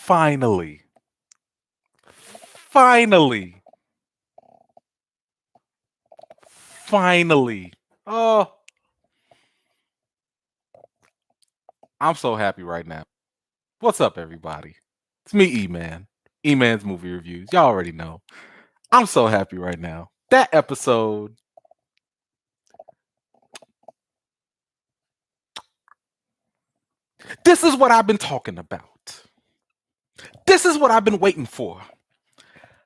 Finally. Finally. Finally. Oh, I'm so happy right now. What's up, everybody? It's me, E-Man. E-Man's Movie Reviews. Y'all already know. I'm so happy right now. That episode. This is what I've been talking about. This is what I've been waiting for.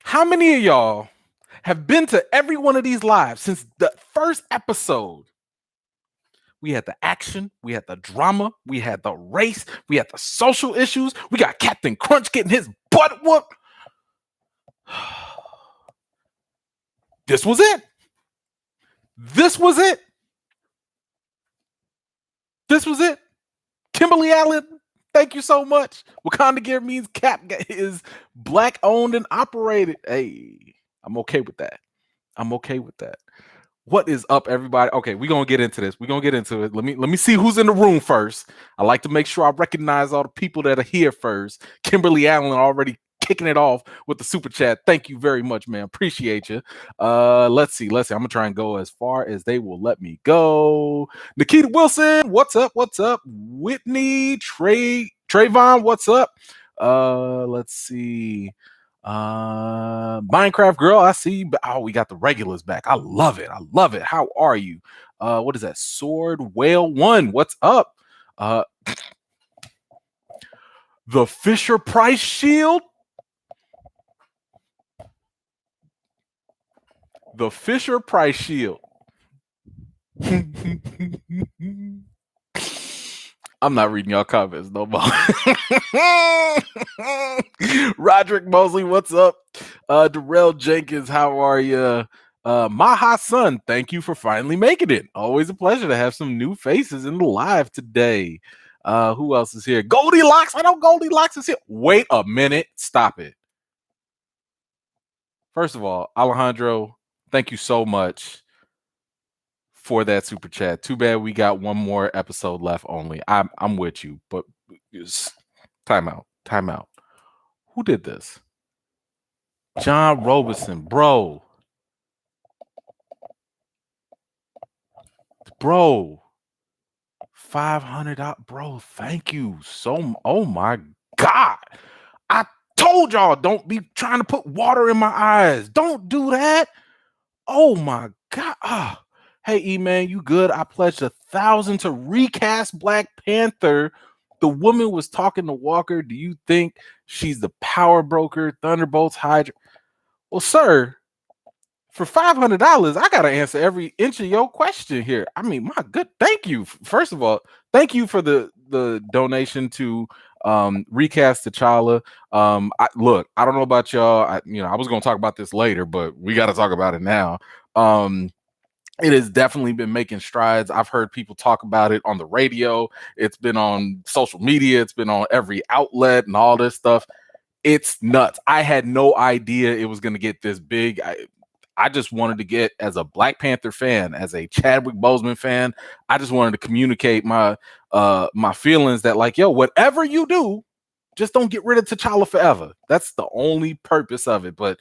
How many of y'all have been to every one of these lives since the first episode? We had the action, we had the drama, we had the race, we had the social issues, we got Captain Crunch getting his butt whooped. This was it. This was it. This was it. Kimberly Allen, thank you so much. Wakanda Gear means Cap is black owned and operated. Hey, I'm okay with that. I'm okay with that. What is up, everybody? Okay, we're gonna get into this. We're gonna get into it. Let me see who's in the room first. I like to make sure I recognize all the people that are here first. Kimberly Allen already kicking it off with the super chat. Thank you very much, man. Appreciate you. Let's see. I'm gonna try and go as far as they will let me go. Nikita Wilson, what's up? What's up? Whitney Trayvon, what's up? Let's see. Minecraft girl, I see. Oh, we got the regulars back. I love it. How are you? What is that? Sword Whale One, what's up? The Fisher Price Shield. The Fisher Price Shield. I'm not reading y'all comments no more. Roderick Mosley, what's up? Darrell Jenkins, how are you? Maha Sun, thank you for finally making it. Always a pleasure to have some new faces in the live today. Who else is here? Goldilocks. I know Goldilocks is here. Wait a minute. Stop it. First of all, Alejandro, thank you so much for that super chat. Too bad we got one more episode left only. I'm with you, but time out. Who did this? John Robeson, bro. Bro. $500, bro. Thank you so. Oh my God. I told y'all don't be trying to put water in my eyes. Don't do that. Oh my God. Hey, E-Man, you good? I pledged $1,000 to recast Black Panther. The woman was talking to Walker. Do you think she's the power broker, Thunderbolts, Hydra? Well, sir, for $500, I gotta answer every inch of your question here. I mean, my good, thank you. First of all, thank you for the donation to recast T'Challa. I don't know about y'all. I was gonna talk about this later, but we got to talk about it now. It has definitely been making strides. I've heard people talk about it on the radio. It's been on social media. It's been on every outlet and all this stuff. It's nuts. I had no idea it was going to get this big. I just wanted to get, as a Black Panther fan, as a Chadwick Boseman fan, I just wanted to communicate my feelings that, like, yo, whatever you do, just don't get rid of T'Challa forever. That's the only purpose of it. But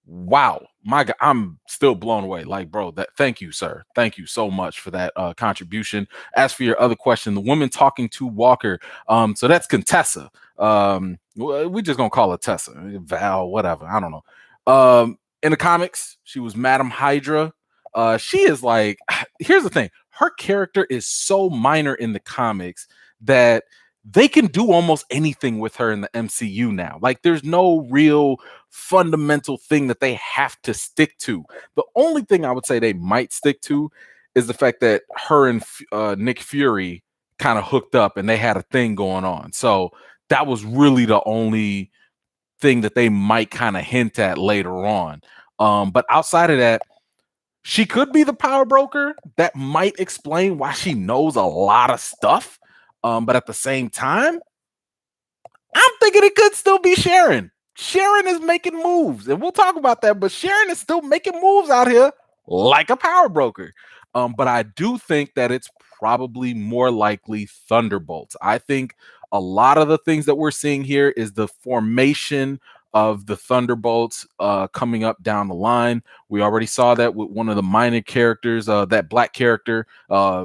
wow, my God, I'm still blown away. Like, bro, thank you, sir. Thank you so much for that contribution. As for your other question, the woman talking to Walker, so that's Contessa. We just gonna call her Tessa, Val, whatever. I don't know. In the comics, she was Madam Hydra. She is like, here's the thing. Her character is so minor in the comics that they can do almost anything with her in the MCU now. Like, there's no real fundamental thing that they have to stick to. The only thing I would say they might stick to is the fact that her and Nick Fury kind of hooked up and they had a thing going on. So that was really the only thing that they might kind of hint at later on. But outside of that, she could be the power broker. That might explain why she knows a lot of stuff. But at the same time, I'm thinking it could still be Sharon. Sharon is making moves, and we'll talk about that. But Sharon is still making moves out here like a power broker. But I do think that it's probably more likely Thunderbolts. I think A lot of the things that we're seeing here is the formation of the Thunderbolts coming up down the line. We already saw that with one of the minor characters, that black character,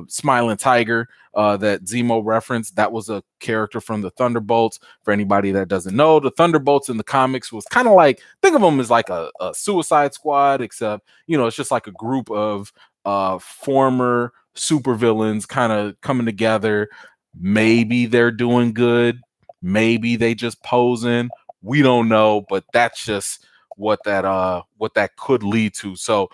Smiling Tiger, that Zemo referenced. That was a character from the Thunderbolts. For anybody that doesn't know, the Thunderbolts in the comics was kind of like, think of them as like a Suicide Squad, except, it's just like a group of former supervillains kind of coming together. Maybe they're doing good. Maybe they just posing. We don't know, but that's just what that could lead to. So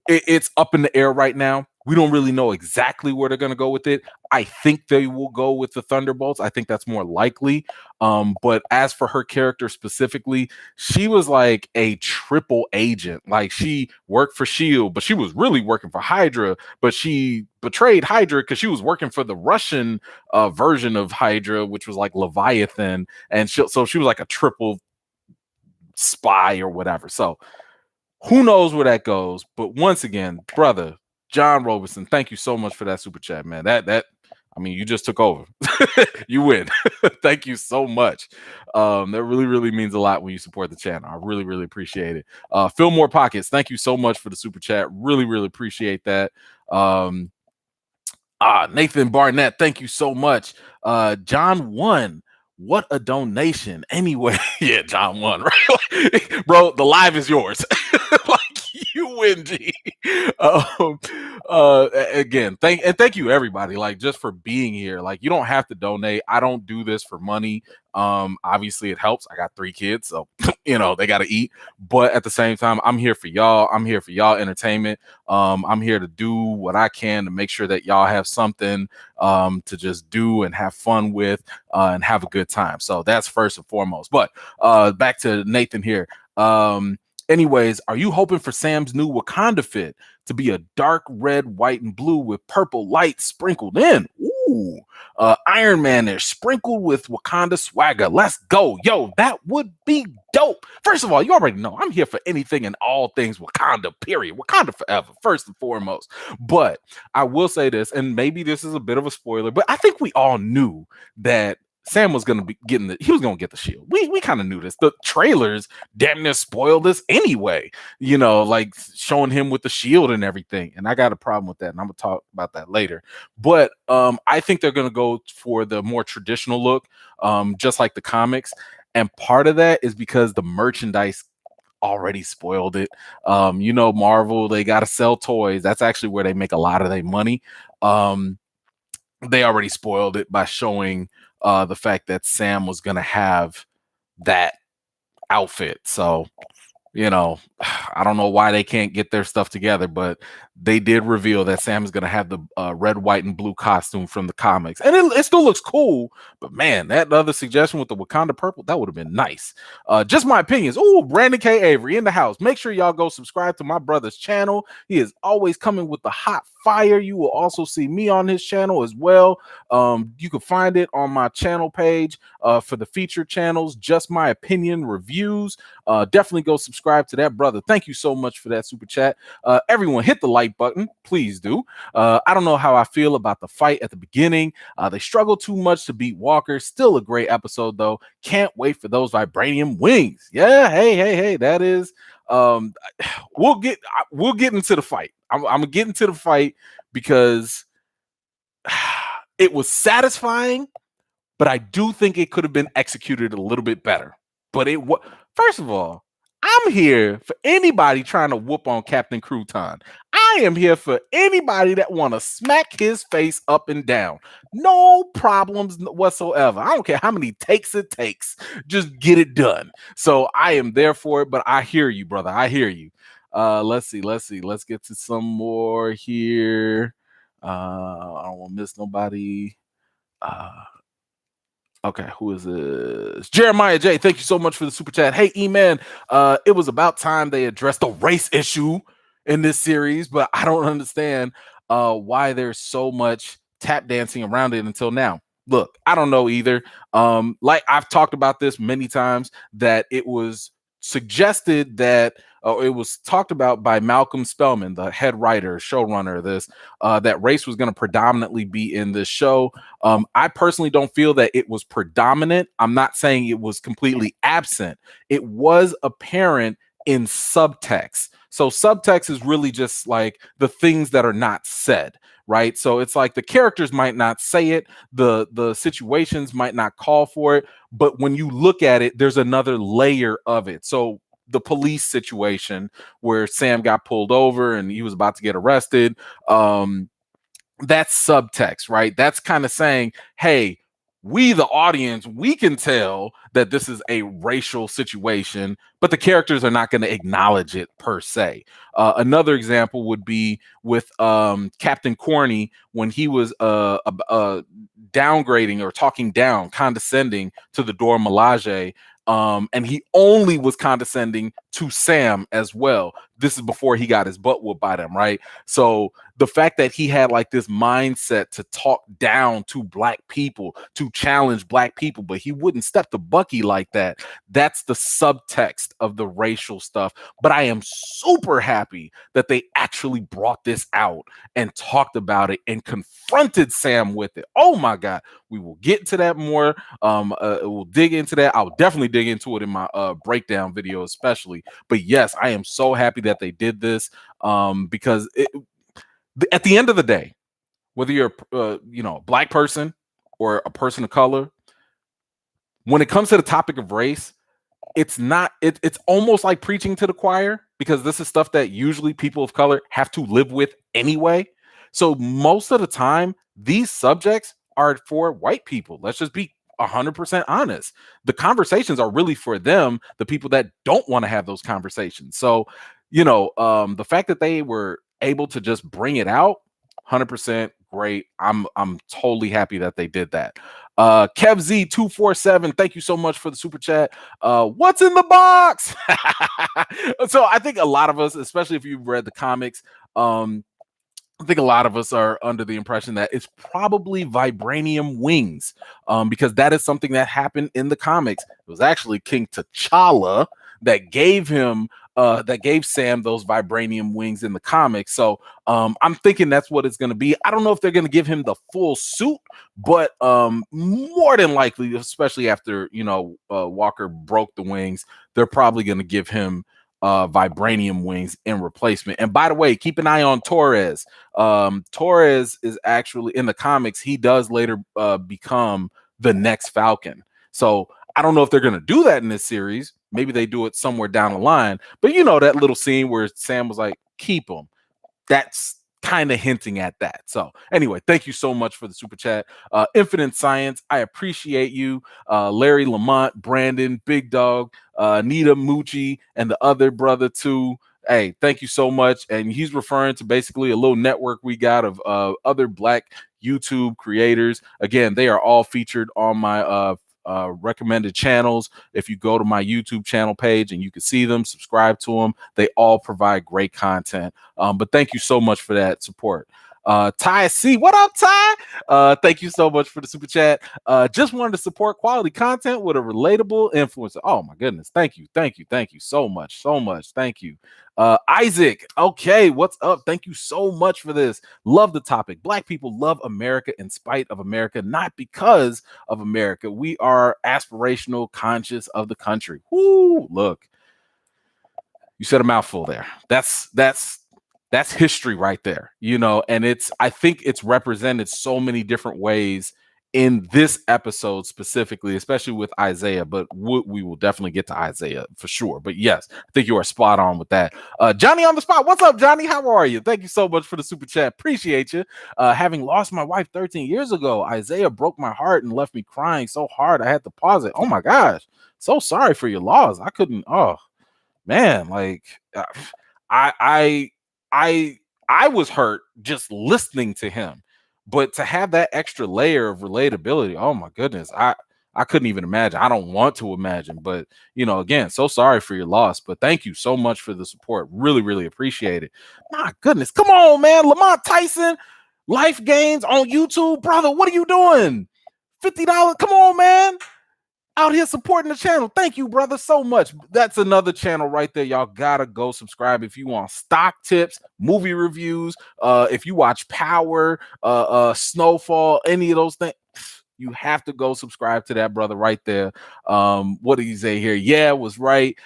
it's up in the air right now. We don't really know exactly where they're going to go with it. I think they will go with the Thunderbolts. I think that's more likely. But as for her character specifically, she was like a triple agent. Like, she worked for S.H.I.E.L.D., but she was really working for Hydra. But she betrayed Hydra because she was working for the Russian version of Hydra, which was like Leviathan. And so she was like a triple spy or whatever. So who knows where that goes? But once again, brother John Robertson, thank you so much for that super chat, man. I mean, you just took over. You win. Thank you so much. That really, really means a lot when you support the channel. I really, really appreciate it. Fill More Pockets, thank you so much for the super chat. Really, really appreciate that. Nathan Barnett, thank you so much. John 1. What a donation. Anyway, yeah, John 1, right? Bro, the live is yours. Like, you win, G. Again, thank you everybody, like, just for being here. Like, you don't have to donate. I don't do this for money. Obviously it helps. I got 3 kids, so they got to eat. But at the same time, I'm here for y'all. I'm here for y'all entertainment. I'm here to do what I can to make sure that y'all have something to just do and have fun with and have a good time. So that's first and foremost. But back to Nathan here. Anyways, are you hoping for Sam's new Wakanda fit to be a dark red, white, and blue with purple light sprinkled in? Ooh, Iron Man-ish sprinkled with Wakanda swagger. Let's go. Yo, that would be dope. First of all, you already know I'm here for anything and all things Wakanda, period. Wakanda forever, first and foremost. But I will say this, and maybe this is a bit of a spoiler, but I think we all knew that Sam was going to be getting he was going to get the shield. We kind of knew this. The trailers damn near spoiled this anyway, like showing him with the shield and everything. And I got a problem with that, and I'm going to talk about that later. But I think they're going to go for the more traditional look, just like the comics. And part of that is because the merchandise already spoiled it. Marvel, they got to sell toys. That's actually where they make a lot of their money. They already spoiled it by showing the fact that Sam was going to have that outfit. So, I don't know why they can't get their stuff together, but they did reveal that Sam is going to have the red, white, and blue costume from the comics. And it still looks cool, but man, that other suggestion with the Wakanda purple, that would have been nice. Just my opinions. Oh, Brandon K. Avery in the house. Make sure y'all go subscribe to my brother's channel. He is always coming with the hot fire. You will also see me on his channel as well. You can find it on my channel page for the featured channels, Just My Opinion Reviews. Definitely go subscribe to that, brother. Thank you so much for that super chat. Everyone hit the like button, please do. I don't know how I feel about the fight at the beginning. They struggle too much to beat Walker. Still a great episode though. Can't wait for those vibranium wings. Yeah, hey, that is we'll get into the fight. I'm gonna get into the fight because it was satisfying, but I do think it could have been executed a little bit better. But it was, first of all, I'm here for anybody trying to whoop on Captain Crouton. I am here for anybody that want to smack his face up and down. No problems whatsoever. I don't care how many takes it takes. Just get it done. So I am there for it, but I hear you, brother. I hear you. Let's see. Let's get to some more here. I don't want to miss nobody. Okay, who is this? Jeremiah J. Thank you so much for the super chat. Hey, E-Man, it was about time they addressed the race issue in this series, but I don't understand why there's so much tap dancing around it until now. Look, I don't know either. Like I've talked about this many times, that it was suggested that it was talked about by Malcolm Spellman, the head writer, showrunner of this, that race was going to predominantly be in this show. I personally don't feel that it was predominant. I'm not saying it was completely absent. It was apparent in subtext. So subtext is really just like the things that are not said, right? So it's like the characters might not say it, the situations might not call for it, but when you look at it, there's another layer of it. So the police situation where Sam got pulled over and he was about to get arrested, that's subtext, right? That's kind of saying, hey, we, the audience, we can tell that this is a racial situation, but the characters are not going to acknowledge it per se. Another example would be with Captain Corny when he was downgrading or talking down, condescending to the Dora Milaje. And he only was condescending to Sam as well. This is before he got his butt whooped by them, right? So the fact that he had like this mindset to talk down to black people, to challenge black people, but he wouldn't step to Bucky like that. That's the subtext of the racial stuff. But I am super happy that they actually brought this out and talked about it and confronted Sam with it. Oh my God. We will get to that more. We'll dig into that. I'll definitely dig into it in my breakdown video, especially. But yes, I am so happy that they did this because at the end of the day, whether you're a black person or a person of color, when it comes to the topic of race, it's almost like preaching to the choir, because this is stuff that usually people of color have to live with anyway. So most of the time, these subjects are for white people. Let's just be 100% honest. The conversations are really for them, the people that don't want to have those conversations. So, the fact that they were able to just bring it out, 100% great. I'm totally happy that they did that. Kev Z247, thank you so much for the super chat. What's in the box? So I think a lot of us, especially if you've read the comics, I think a lot of us are under the impression that it's probably vibranium wings, because that is something that happened in the comics. It was actually King T'Challa that gave Sam those vibranium wings in the comics. So I'm thinking that's what it's going to be. I don't know if they're going to give him the full suit, but more than likely, especially after Walker broke the wings, they're probably going to give him vibranium wings in replacement. And by the way, keep an eye on Torres. Torres is actually in the comics, he does later become the next Falcon. So I don't know if they're going to do that in this series. Maybe they do it somewhere down the line. But that little scene where Sam was like, keep him. That's kind of hinting at that. So anyway, thank you so much for the super chat. Infinite Science, I appreciate you. Larry Lamont, Brandon, Big Dog, Nita Mucci, and the other brother too. Hey, thank you so much. And he's referring to basically a little network we got of other Black YouTube creators. Again, they are all featured on my recommended channels. If you go to my YouTube channel page and you can see them, subscribe to them. They all provide great content. But thank you so much for that support. Ty C, what up, Ty? Thank you so much for the super chat. Just wanted to support quality content with a relatable influencer. Oh my goodness, thank you so much. Thank you. Isaac, okay, what's up? Thank you so much for this. Love the topic. Black people love America in spite of America, not because of America. We are aspirational, conscious of the country. Woo, look, you said a mouthful there. That's history right there, and I think it's represented so many different ways in this episode specifically, especially with Isaiah, but we will definitely get to Isaiah for sure. But yes, I think you are spot on with that. Johnny on the spot. What's up, Johnny? How are you? Thank you so much for the super chat. Appreciate you. Having lost my wife 13 years ago, Isaiah broke my heart and left me crying so hard I had to pause it. Oh my gosh. So sorry for your loss. I couldn't, oh man, like I was hurt just listening to him, but to have that extra layer of relatability, oh my goodness, I couldn't even imagine. I don't want to imagine, but again, so sorry for your loss, but thank you so much for the support. Really, really appreciate it. My goodness, come on, man. Lamont Tyson, Life Gains on YouTube, brother. What are you doing? $50. Come on, man. out here supporting the channel. Thank you, brother, so much. That's another channel right there. Y'all gotta go subscribe if you want stock tips, movie reviews. If you watch Power, Snowfall, any of those things, you have to go subscribe to that brother right there. What did he say here? Yeah, it was right.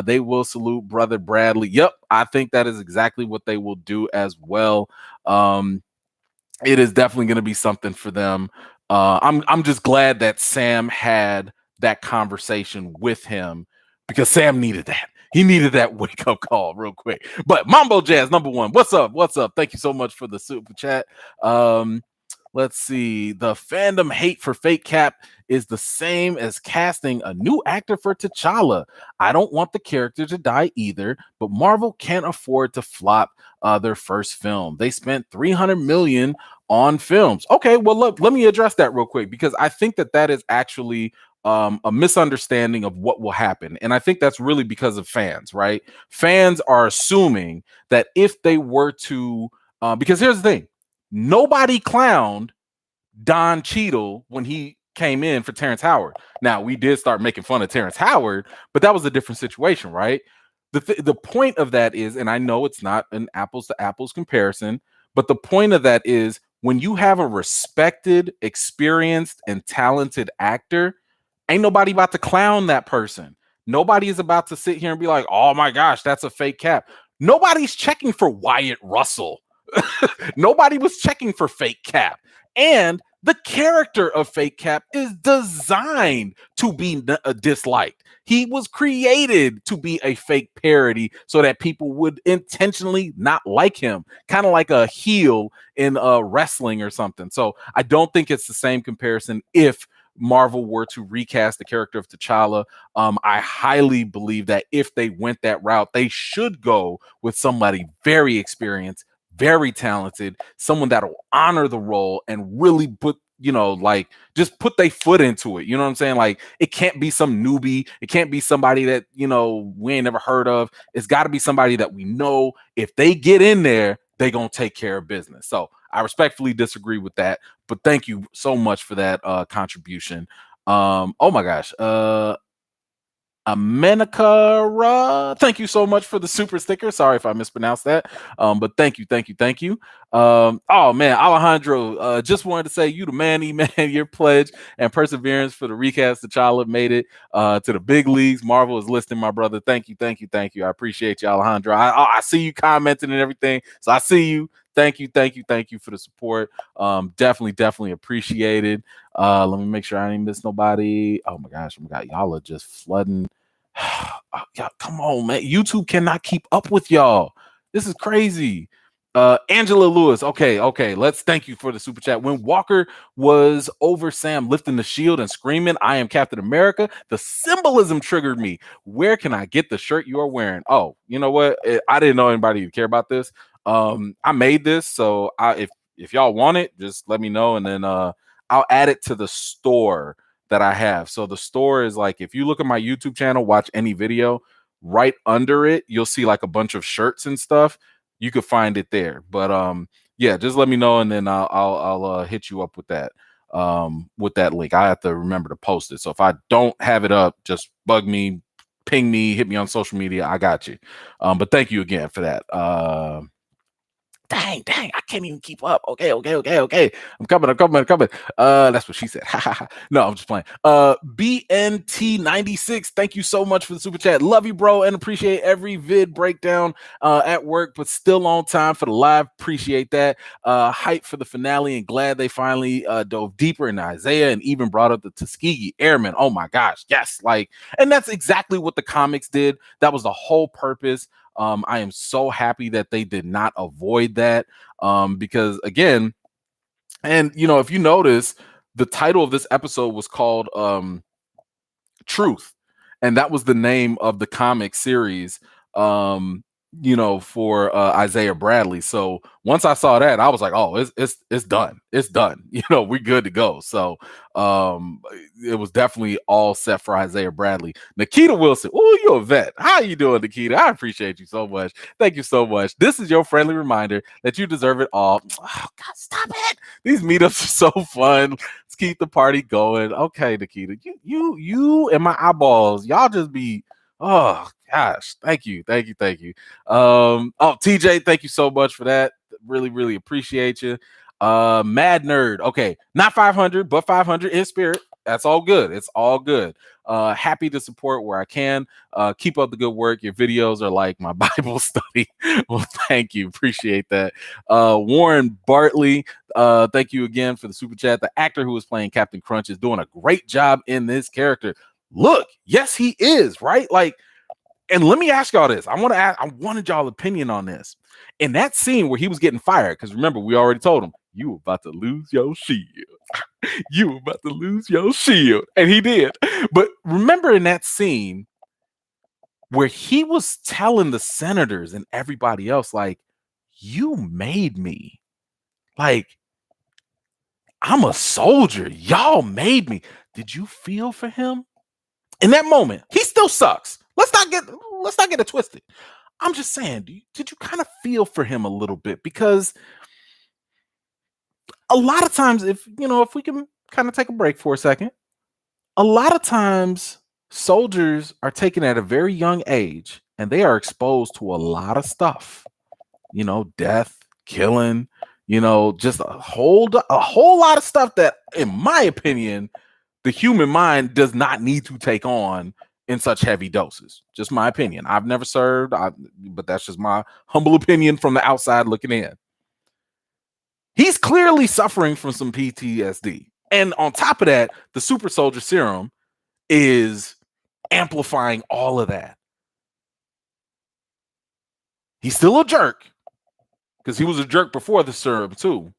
They will salute brother Bradley. Yep, I think that is exactly what they will do as well. It is definitely going to be something for them. I'm just glad that Sam had that conversation with him, because Sam needed that. He needed that wake up call real quick. But Mambo Jazz #1, what's up? What's up? Thank you so much for the super chat. Let's see. The fandom hate for Fake Cap is the same as casting a new actor for T'Challa. I don't want the character to die either, but Marvel can't afford to flop their first film. They spent $300 million on films. Okay, well, look, let me address that real quick, because I think that is actually a misunderstanding of what will happen. And I think that's really because of fans, right? Fans are assuming that if they were to, because here's the thing, nobody clowned Don Cheadle when he came in for Terrence Howard. Now, we did start making fun of Terrence Howard, but that was a different situation, right? The point of that is, and I know it's not an apples to apples comparison, but the point of that is, when you have a respected, experienced, and talented actor, ain't nobody about to clown that person. Nobody is about to sit here and be like, oh my gosh, that's a fake Cap. Nobody's checking for Wyatt Russell. Nobody was checking for Fake Cap. And the character of Fake Cap is designed to be disliked. He was created to be a fake parody so that people would intentionally not like him, kind of like a heel in wrestling or something. So I don't think it's the same comparison if Marvel were to recast the character of T'Challa. I highly believe that if they went that route, they should go with somebody very experienced, very talented, someone that'll honor the role and really put, like, just put their foot into it. You know what I'm saying? Like, it can't be some newbie. It can't be somebody that, we ain't never heard of. It's got to be somebody that we know if they get in there, they gonna take care of business. So I respectfully disagree with that, but thank you so much for that contribution. Oh my gosh. Amenakara, thank you so much for the super sticker. Sorry if I mispronounced that, but thank you. Oh man, Alejandro, just wanted to say you the man. Your pledge and perseverance for the recast T'Challa made it to the big leagues. Marvel is listening, my brother. Thank you. I appreciate you, Alejandro. I see you commenting and everything, so I see you. Thank you for the support. Definitely appreciated. Let me make sure I didn't miss nobody. Oh my gosh, y'all are just flooding. Y'all, come on, man. YouTube cannot keep up with y'all. This is crazy. Angela Lewis. Okay. Let's thank you for the super chat. When Walker was over Sam lifting the shield and screaming, "I am Captain America," the symbolism triggered me. Where can I get the shirt you are wearing? Oh, you know what? I didn't know anybody would care about this. I made this, so if y'all want it, just let me know, and then I'll add it to the store that I have. So the store is like, if you look at my YouTube channel, watch any video, right under it, you'll see like a bunch of shirts and stuff. You could find it there. But yeah, just let me know, and then I'll hit you up with that link. I have to remember to post it. So if I don't have it up, just bug me, ping me, hit me on social media. I got you. But thank you again for that. Dang, I can't even keep up. Okay. I'm coming. That's what she said. No, I'm just playing. BNT96, thank you so much for the super chat. Love you, bro, and appreciate every vid breakdown at work, but still on time for the live. Appreciate that. Hype for the finale, and glad they finally dove deeper into Isaiah and even brought up the Tuskegee Airmen. Oh my gosh, yes. And that's exactly what the comics did. That was the whole purpose. I am so happy that they did not avoid that, because again, and if you notice, the title of this episode was called Truth, and that was the name of the comic series, for Isaiah Bradley. So once I saw that, I was like, oh, it's done. We're good to go. So it was definitely all set for Isaiah Bradley. Nikita Wilson, oh, you're a vet. How you doing, Nikita? I appreciate you so much. Thank you so much. This is your friendly reminder that you deserve it all. Oh God, stop it. These meetups are so fun. Let's keep the party going. Okay, Nikita, you and my eyeballs, y'all just be. Oh gosh, thank you. Oh, TJ, thank you so much for that. Really appreciate you. Mad Nerd. Okay, not 500, but 500 in spirit. That's all good. It's all good. Happy to support where I can. Keep up the good work. Your videos are like my Bible study. Well, thank you. Appreciate that. Warren Bartley, thank you again for the super chat. The actor who is playing Captain Crunch is doing a great job in this character. Look, yes, he is, right? Like, and let me ask y'all this. I wanted y'all opinion on this. In that scene where he was getting fired, because remember, we already told him, you about to lose your shield. You about to lose your shield. And he did. But remember in that scene where he was telling the senators and everybody else, like, you made me. Like, I'm a soldier. Y'all made me. Did you feel for him? In that moment, he still sucks. Let's not get it twisted. I'm just saying, did you kind of feel for him a little bit? Because a lot of times, if we can kind of take a break for a second, a lot of times soldiers are taken at a very young age and they are exposed to a lot of stuff, death, killing, just a whole lot of stuff that, in my opinion, the human mind does not need to take on in such heavy doses. Just my opinion. I've never served, but that's just my humble opinion from the outside looking in. He's clearly suffering from some PTSD. And on top of that, the super soldier serum is amplifying all of that. He's still a jerk because he was a jerk before the serum too.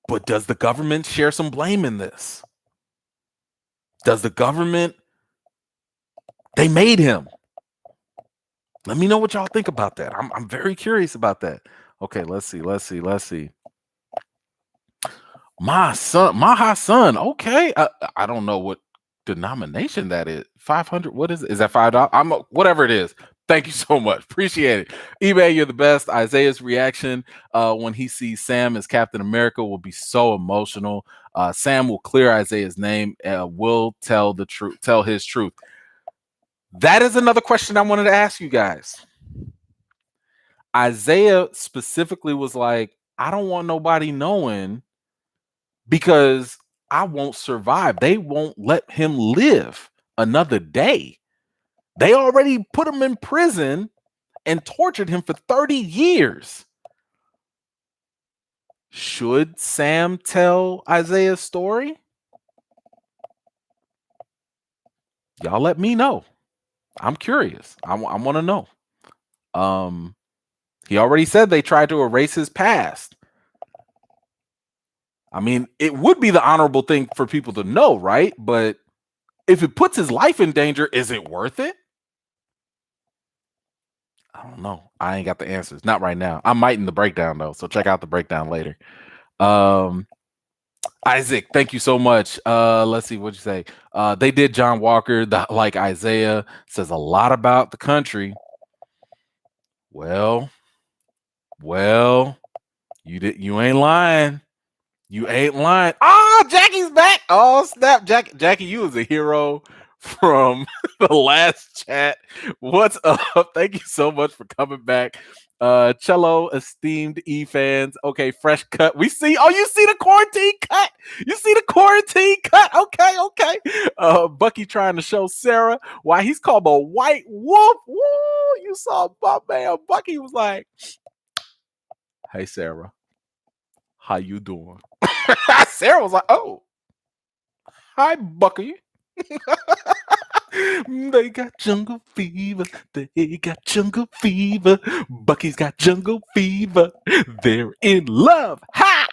But does the government share some blame in this? Does the government? They made him. Let me know what y'all think about that. I'm very curious about that. Okay, let's see. My son. Okay, I don't know what denomination that is. 500. What is it? Is that $5? Whatever it is. Thank you so much. Appreciate it. eBay, you're the best. Isaiah's reaction when he sees Sam as Captain America will be so emotional. Sam will clear Isaiah's name and will tell his truth. That is another question I wanted to ask you guys. Isaiah specifically was like, I don't want nobody knowing because I won't survive. They won't let him live another day. They already put him in prison and tortured him for 30 years. Should Sam tell Isaiah's story? Y'all let me know. I'm curious. I want to know. He already said they tried to erase his past. I mean, it would be the honorable thing for people to know, right? But if it puts his life in danger, is it worth it? I don't know. I ain't got the answers. Not right now. I might in the breakdown though. So check out the breakdown later. Isaac, thank you so much. Let's see what you say. They did John Walker, like Isaiah says a lot about the country. Well, you ain't lying. You ain't lying. Oh, Jackie's back. Oh, snap. Jackie, you was a hero from the last chat. What's up? Thank you so much for coming back. Cello, esteemed E-fans. Okay, fresh cut. We see. Oh, you see the quarantine cut. You see the quarantine cut. Okay. Bucky trying to show Sarah why he's called a white wolf. Woo! You saw my man. Bucky was like, hey, Sarah. How you doing? Sarah was like, oh, hi, Bucky. They got jungle fever. Bucky's got jungle fever. They're in love. Ha!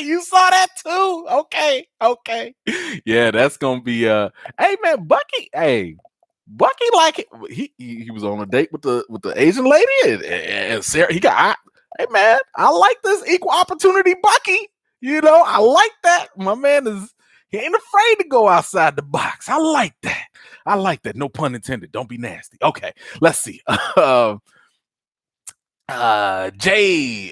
You saw that too? Okay. Yeah, that's gonna be hey man, Bucky. Hey, Bucky like he was on a date with the Asian lady and Sarah. Hey man, I like this equal opportunity Bucky. I like that. My man he ain't afraid to go outside the box. I like that. No pun intended. Don't be nasty. Okay, let's see. Jay,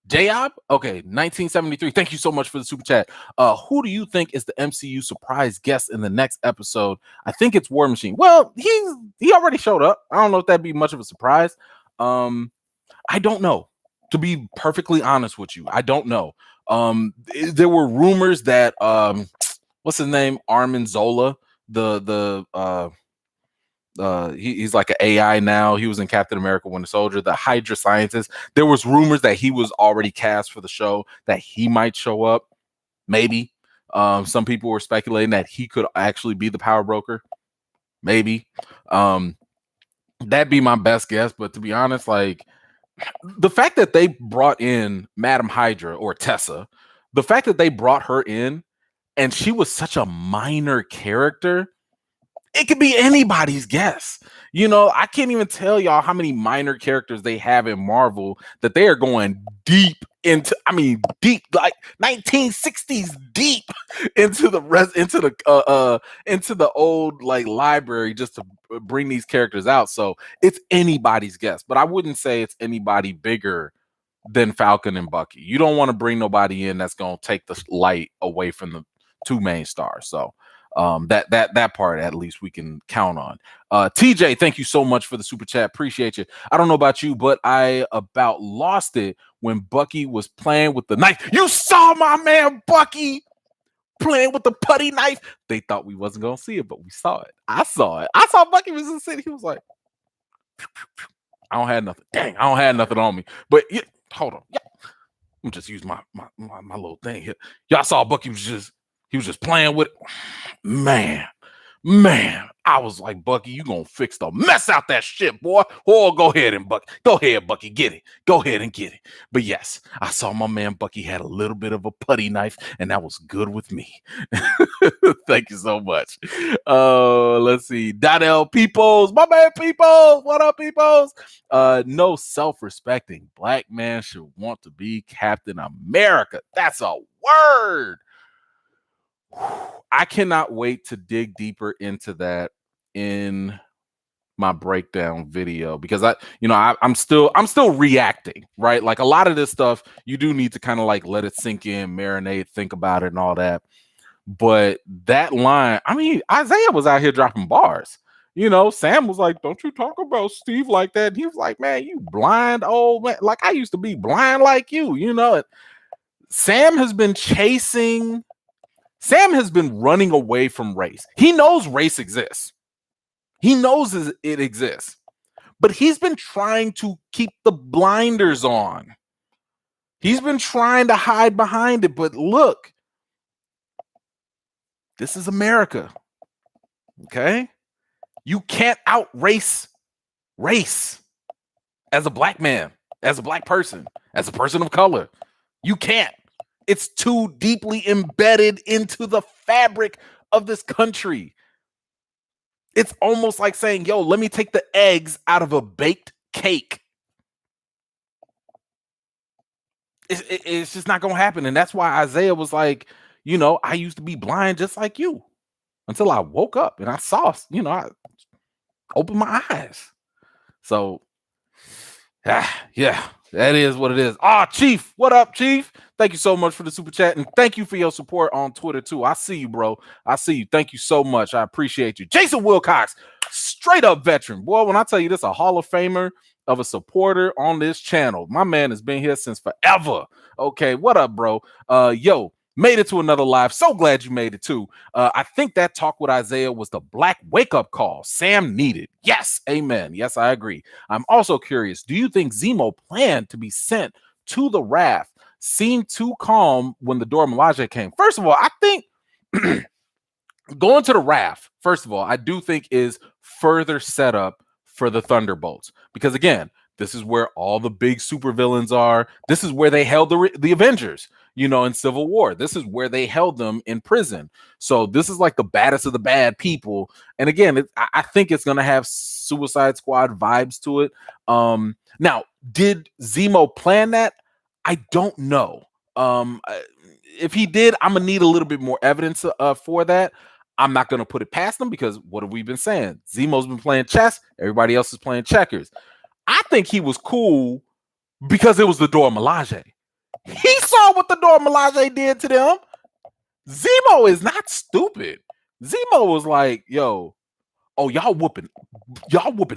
Jayob? Okay, 1973. Thank you so much for the super chat. Who do you think is the MCU surprise guest in the next episode? I think it's War Machine. Well, he already showed up. I don't know if that'd be much of a surprise. I don't know. To be perfectly honest with you, I don't know. There were rumors that what's his name? Armin Zola, he's like an AI now. He was in Captain America Winter Soldier, the Hydra scientist. There was rumors that he was already cast for the show, that he might show up. Maybe. Some people were speculating that he could actually be the power broker. Maybe. That'd be my best guess. But to be honest, like, the fact that they brought in Madam Hydra, or Tessa, the fact that they brought her in and she was such a minor character, it could be anybody's guess. You know, I can't even tell y'all how many minor characters they have in Marvel that they are going deep into. I mean, deep, like 1960s deep into the old like library just to bring these characters out. So it's anybody's guess, but I wouldn't say it's anybody bigger than Falcon and Bucky. You don't want to bring nobody in that's going to take the light away from the two main stars. So that part at least we can count on. TJ, thank you so much for the super chat. Appreciate you. I don't know about you, but I about lost it when Bucky was playing with the knife. You saw my man Bucky playing with the putty knife. They thought we wasn't gonna see it, but we saw it. I saw it. I saw Bucky was in the city. He was like, I don't have nothing. Dang, I don't have nothing on me. But yeah, hold on. Yeah. I'm just use my little thing here. Y'all saw Bucky was just playing with it. Man, I was like, Bucky, you gonna fix the mess out that shit, boy. Oh, go ahead, Bucky, get it. Go ahead and get it. But yes, I saw my man Bucky had a little bit of a putty knife, and that was good with me. Thank you so much. Let's see. Daniel Peoples, my man Peoples. What up, Peoples? No self-respecting black man should want to be Captain America. That's a word. I cannot wait to dig deeper into that in my breakdown video, because I'm still reacting, right? Like, a lot of this stuff you do need to kind of like let it sink in, marinate, think about it and all that. But that line, I mean, Isaiah was out here dropping bars. You know, Sam was like, don't you talk about Steve like that. And he was like, man, you blind old man. Like, I used to be blind like you, you know. Sam has been running away from race. He knows race exists. He knows it exists. But he's been trying to keep the blinders on. He's been trying to hide behind it. But look, this is America. Okay? You can't outrace race as a black man, as a black person, as a person of color. You can't. It's too deeply embedded into the fabric of this country. It's almost like saying, yo, let me take the eggs out of a baked cake. It's just not going to happen. And that's why Isaiah was like, you know, I used to be blind just like you, until I woke up and I saw, you know, I opened my eyes. So, yeah, that is what it is. Chief, what up, Chief? Thank you so much for the super chat, and thank you for your support on Twitter too. I see you, bro. I see you. Thank you so much. I appreciate you. Jason Wilcox, straight up veteran. Boy, when I tell you this, a Hall of Famer of a supporter on this channel. My man has been here since forever. Okay, what up, bro? Yo, made it to another live. So glad you made it too. I think that talk with Isaiah was the black wake-up call Sam needed. Yes, amen. Yes, I agree. I'm also curious, do you think Zemo planned to be sent to the raft? Seemed too calm when the Dora Milaje came. First of all, I think going to the raft, first of all, I do think is further setup for the Thunderbolts. Because again, this is where all the big supervillains are. This is where they held the Avengers, you know, in Civil War. This is where they held them in prison. So this is like the baddest of the bad people. And again, I think it's going to have Suicide Squad vibes to it. Now, did Zemo plan that? I don't know. If he did, I'm going to need a little bit more evidence for that. I'm not going to put it past him, because what have we been saying? Zemo's been playing chess. Everybody else is playing checkers. I think he was cool because it was the Dora Milaje. He saw what the Dora Milaje did to them. Zemo is not stupid. Zemo was like, yo, oh, y'all whooping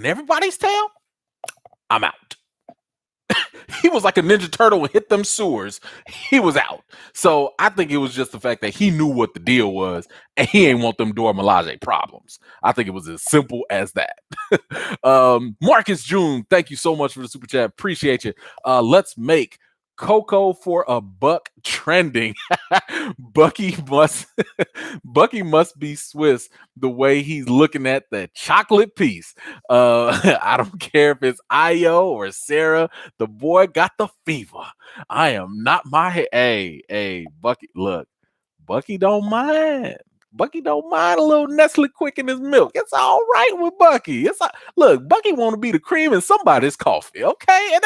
everybody's tail? I'm out. He was like a Ninja Turtle and hit them sewers. He was out. So I think it was just the fact that he knew what the deal was and he ain't want them Dora Milaje problems. I think it was as simple as that. Marcus June, thank you so much for the super chat. Appreciate you. Let's make Coco for a buck trending. Bucky must be Swiss the way he's looking at the chocolate piece. I don't care if it's Io or Sarah. The boy got the fever. I am not my hey, Bucky. Look, Bucky don't mind. Bucky don't mind a little Nestle Quick in his milk. It's all right with Bucky. Look, Bucky want to be the cream in somebody's coffee, okay? And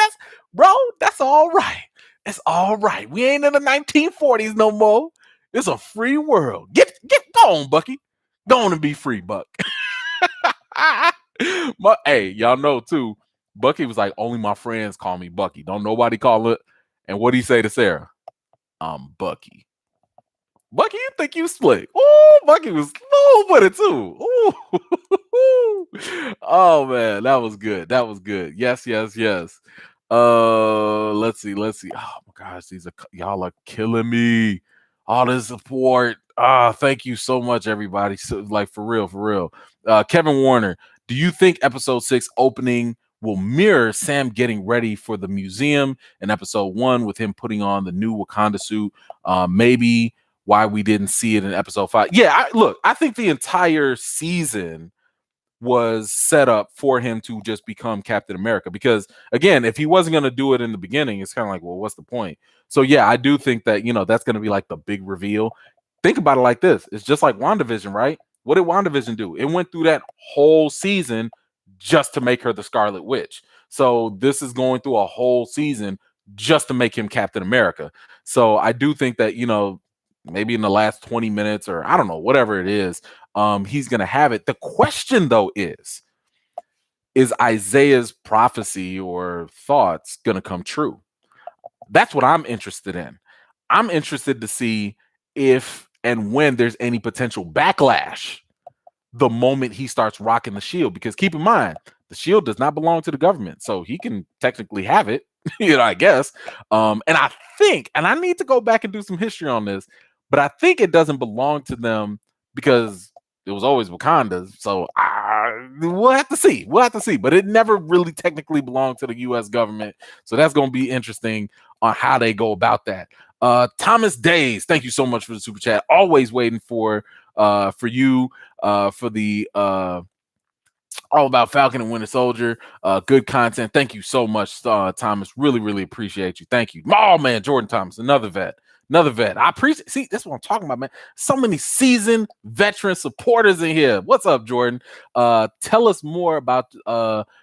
that's all right. It's all right. We ain't in the 1940s no more. It's a free world. Get go on, Bucky. Go on and be free, Buck. Hey, y'all know too. Bucky was like, only my friends call me Bucky. Don't nobody call it. And what did he say to Sarah? I'm Bucky. Bucky, you think you slick? Ooh, Bucky was smooth with it too. Ooh. Oh man, that was good. That was good. Yes. Let's see. Oh my gosh, y'all are killing me. All this support. Thank you so much, everybody. So, like for real. Kevin Warner, do you think episode 6 opening will mirror Sam getting ready for the museum in episode 1 with him putting on the new Wakanda suit? Maybe why we didn't see it in episode 5. Yeah, I think the entire season was set up for him to just become Captain America, because again, if he wasn't going to do it in the beginning, it's kind of like, well, what's the point? So yeah, I do think that, that's going to be like the big reveal. Think about it like this. It's just like WandaVision, right? What did WandaVision do? It went through that whole season just to make her the Scarlet Witch. So this is going through a whole season just to make him Captain America. So I do think that, maybe in the last 20 minutes or I don't know, whatever it is, he's going to have it. The question though is Isaiah's prophecy or thoughts going to come true? That's what I'm interested in. I'm interested to see if and when there's any potential backlash the moment he starts rocking the shield, because keep in mind, the shield does not belong to the government, so he can technically have it, I guess. And I think, and I need to go back and do some history on this, but I think it doesn't belong to them because it was always Wakanda's. So we'll have to see. But it never really technically belonged to the U.S. government. So that's going to be interesting on how they go about that. Thomas Days, thank you so much for the super chat. Always waiting for you for the all about Falcon and Winter Soldier. Good content. Thank you so much, Thomas. Really appreciate you. Thank you. Oh man, Jordan Thomas, another vet. I appreciate. See, that's what I'm talking about, man. So many seasoned veteran supporters in here. What's up, Jordan? Tell us more about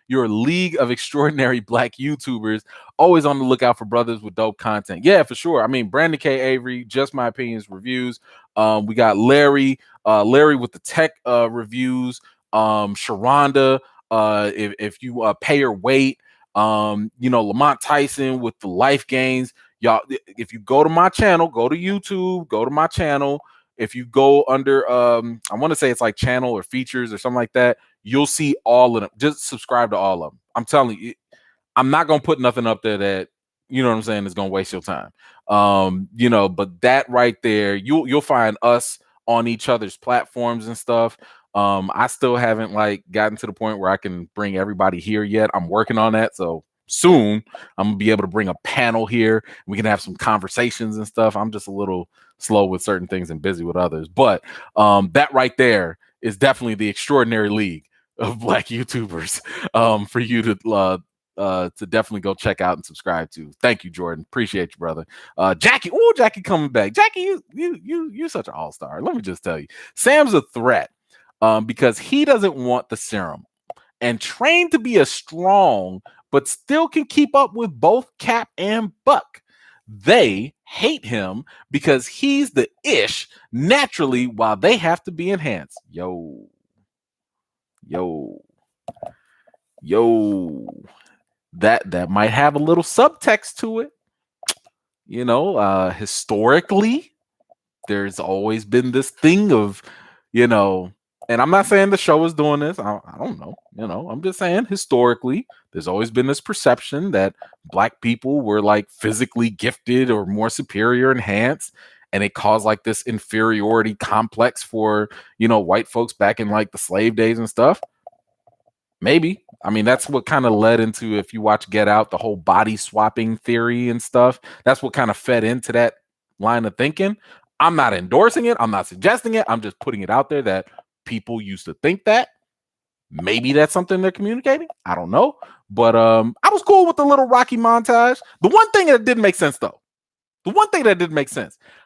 your League of Extraordinary Black YouTubers. Always on the lookout for brothers with dope content. Yeah, for sure. I mean, Brandon K. Avery, Just My Opinions reviews. We got Larry with the tech reviews. Sharonda, if you pay her weight, Lamont Tyson with the life gains. Y'all, if you go to my channel, go to YouTube, go to my channel. If you go under, I want to say it's like channel or features or something like that, you'll see all of them. Just subscribe to all of them. I'm telling you, I'm not gonna put nothing up there that, you know what I'm saying, is gonna waste your time. But that right there, you'll find us on each other's platforms and stuff. I still haven't gotten to the point where I can bring everybody here yet. I'm working on that. So soon I'm gonna be able to bring a panel here. We can have some conversations and stuff. I'm just a little slow with certain things and busy with others. But that right there is definitely the Extraordinary League of Black YouTubers for you to definitely go check out and subscribe to. Thank you, Jordan. Appreciate you, brother. Jackie, Jackie coming back. Jackie, you're such an all-star. Let me just tell you, Sam's a threat because he doesn't want the serum and trained to be a strong, but still can keep up with both Cap and Buck. They hate him because he's the ish naturally, while they have to be enhanced. Yo. That might have a little subtext to it. historically, there's always been this thing of, you know, and I'm not saying the show is doing this. I don't know. I'm just saying historically, there's always been this perception that black people were like physically gifted or more superior, enhanced, and it caused like this inferiority complex for, white folks back in like the slave days and stuff. Maybe. I mean, that's what kind of led into, if you watch Get Out, the whole body swapping theory and stuff. That's what kind of fed into that line of thinking. I'm not endorsing it. I'm not suggesting it. I'm just putting it out there that people used to think that. Maybe that's something they're communicating. I don't know. But I was cool with the little Rocky montage. The one thing that didn't make sense, though.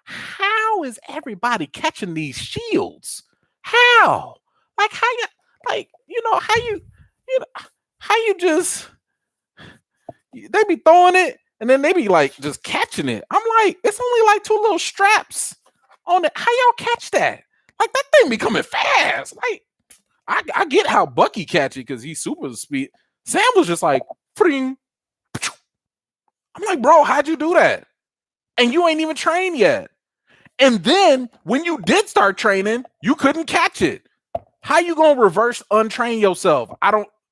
How is everybody catching these shields? How? Like, how you, how you just, they be throwing it and then they be like just catching it. I'm like, it's only like 2 little straps on it. How y'all catch that? Like, that thing be coming fast. Like, I get how Bucky catch it because he's super speed. Sam was just like, Pring. I'm like, bro, how'd you do that? And you ain't even trained yet. And then when you did start training, you couldn't catch it. How you gonna reverse untrain yourself?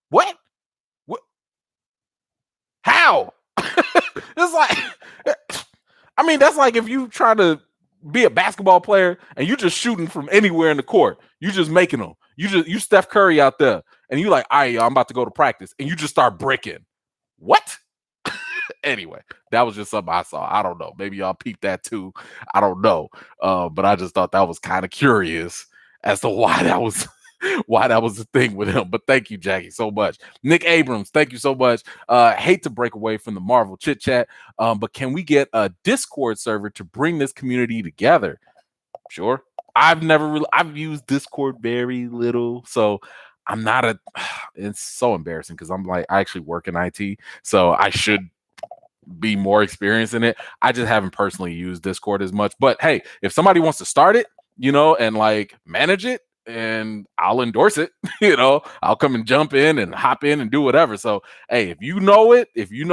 What? How? It's like, I mean, that's like if you try to be a basketball player and you just shooting from anywhere in the court. You just making them. You Steph Curry out there and you like, all right, I'm about to go to practice, and you just start bricking. What? Anyway, that was just something I saw. I don't know. Maybe y'all peeped that too. I don't know. But I just thought that was kind of curious as to why that was the thing with him. But thank you, Jackie, so much. Nick Abrams, thank you so much. Hate to break away from the Marvel chit chat, but can we get a Discord server to bring this community together? Sure. I've used Discord very little, so I'm not it's so embarrassing because I'm like, I actually work in IT, so I should be more experienced in it. I just haven't personally used Discord as much. But hey, if somebody wants to start it, and like manage it, and I'll endorse it, I'll come and jump in and hop in and do whatever. So hey, if you know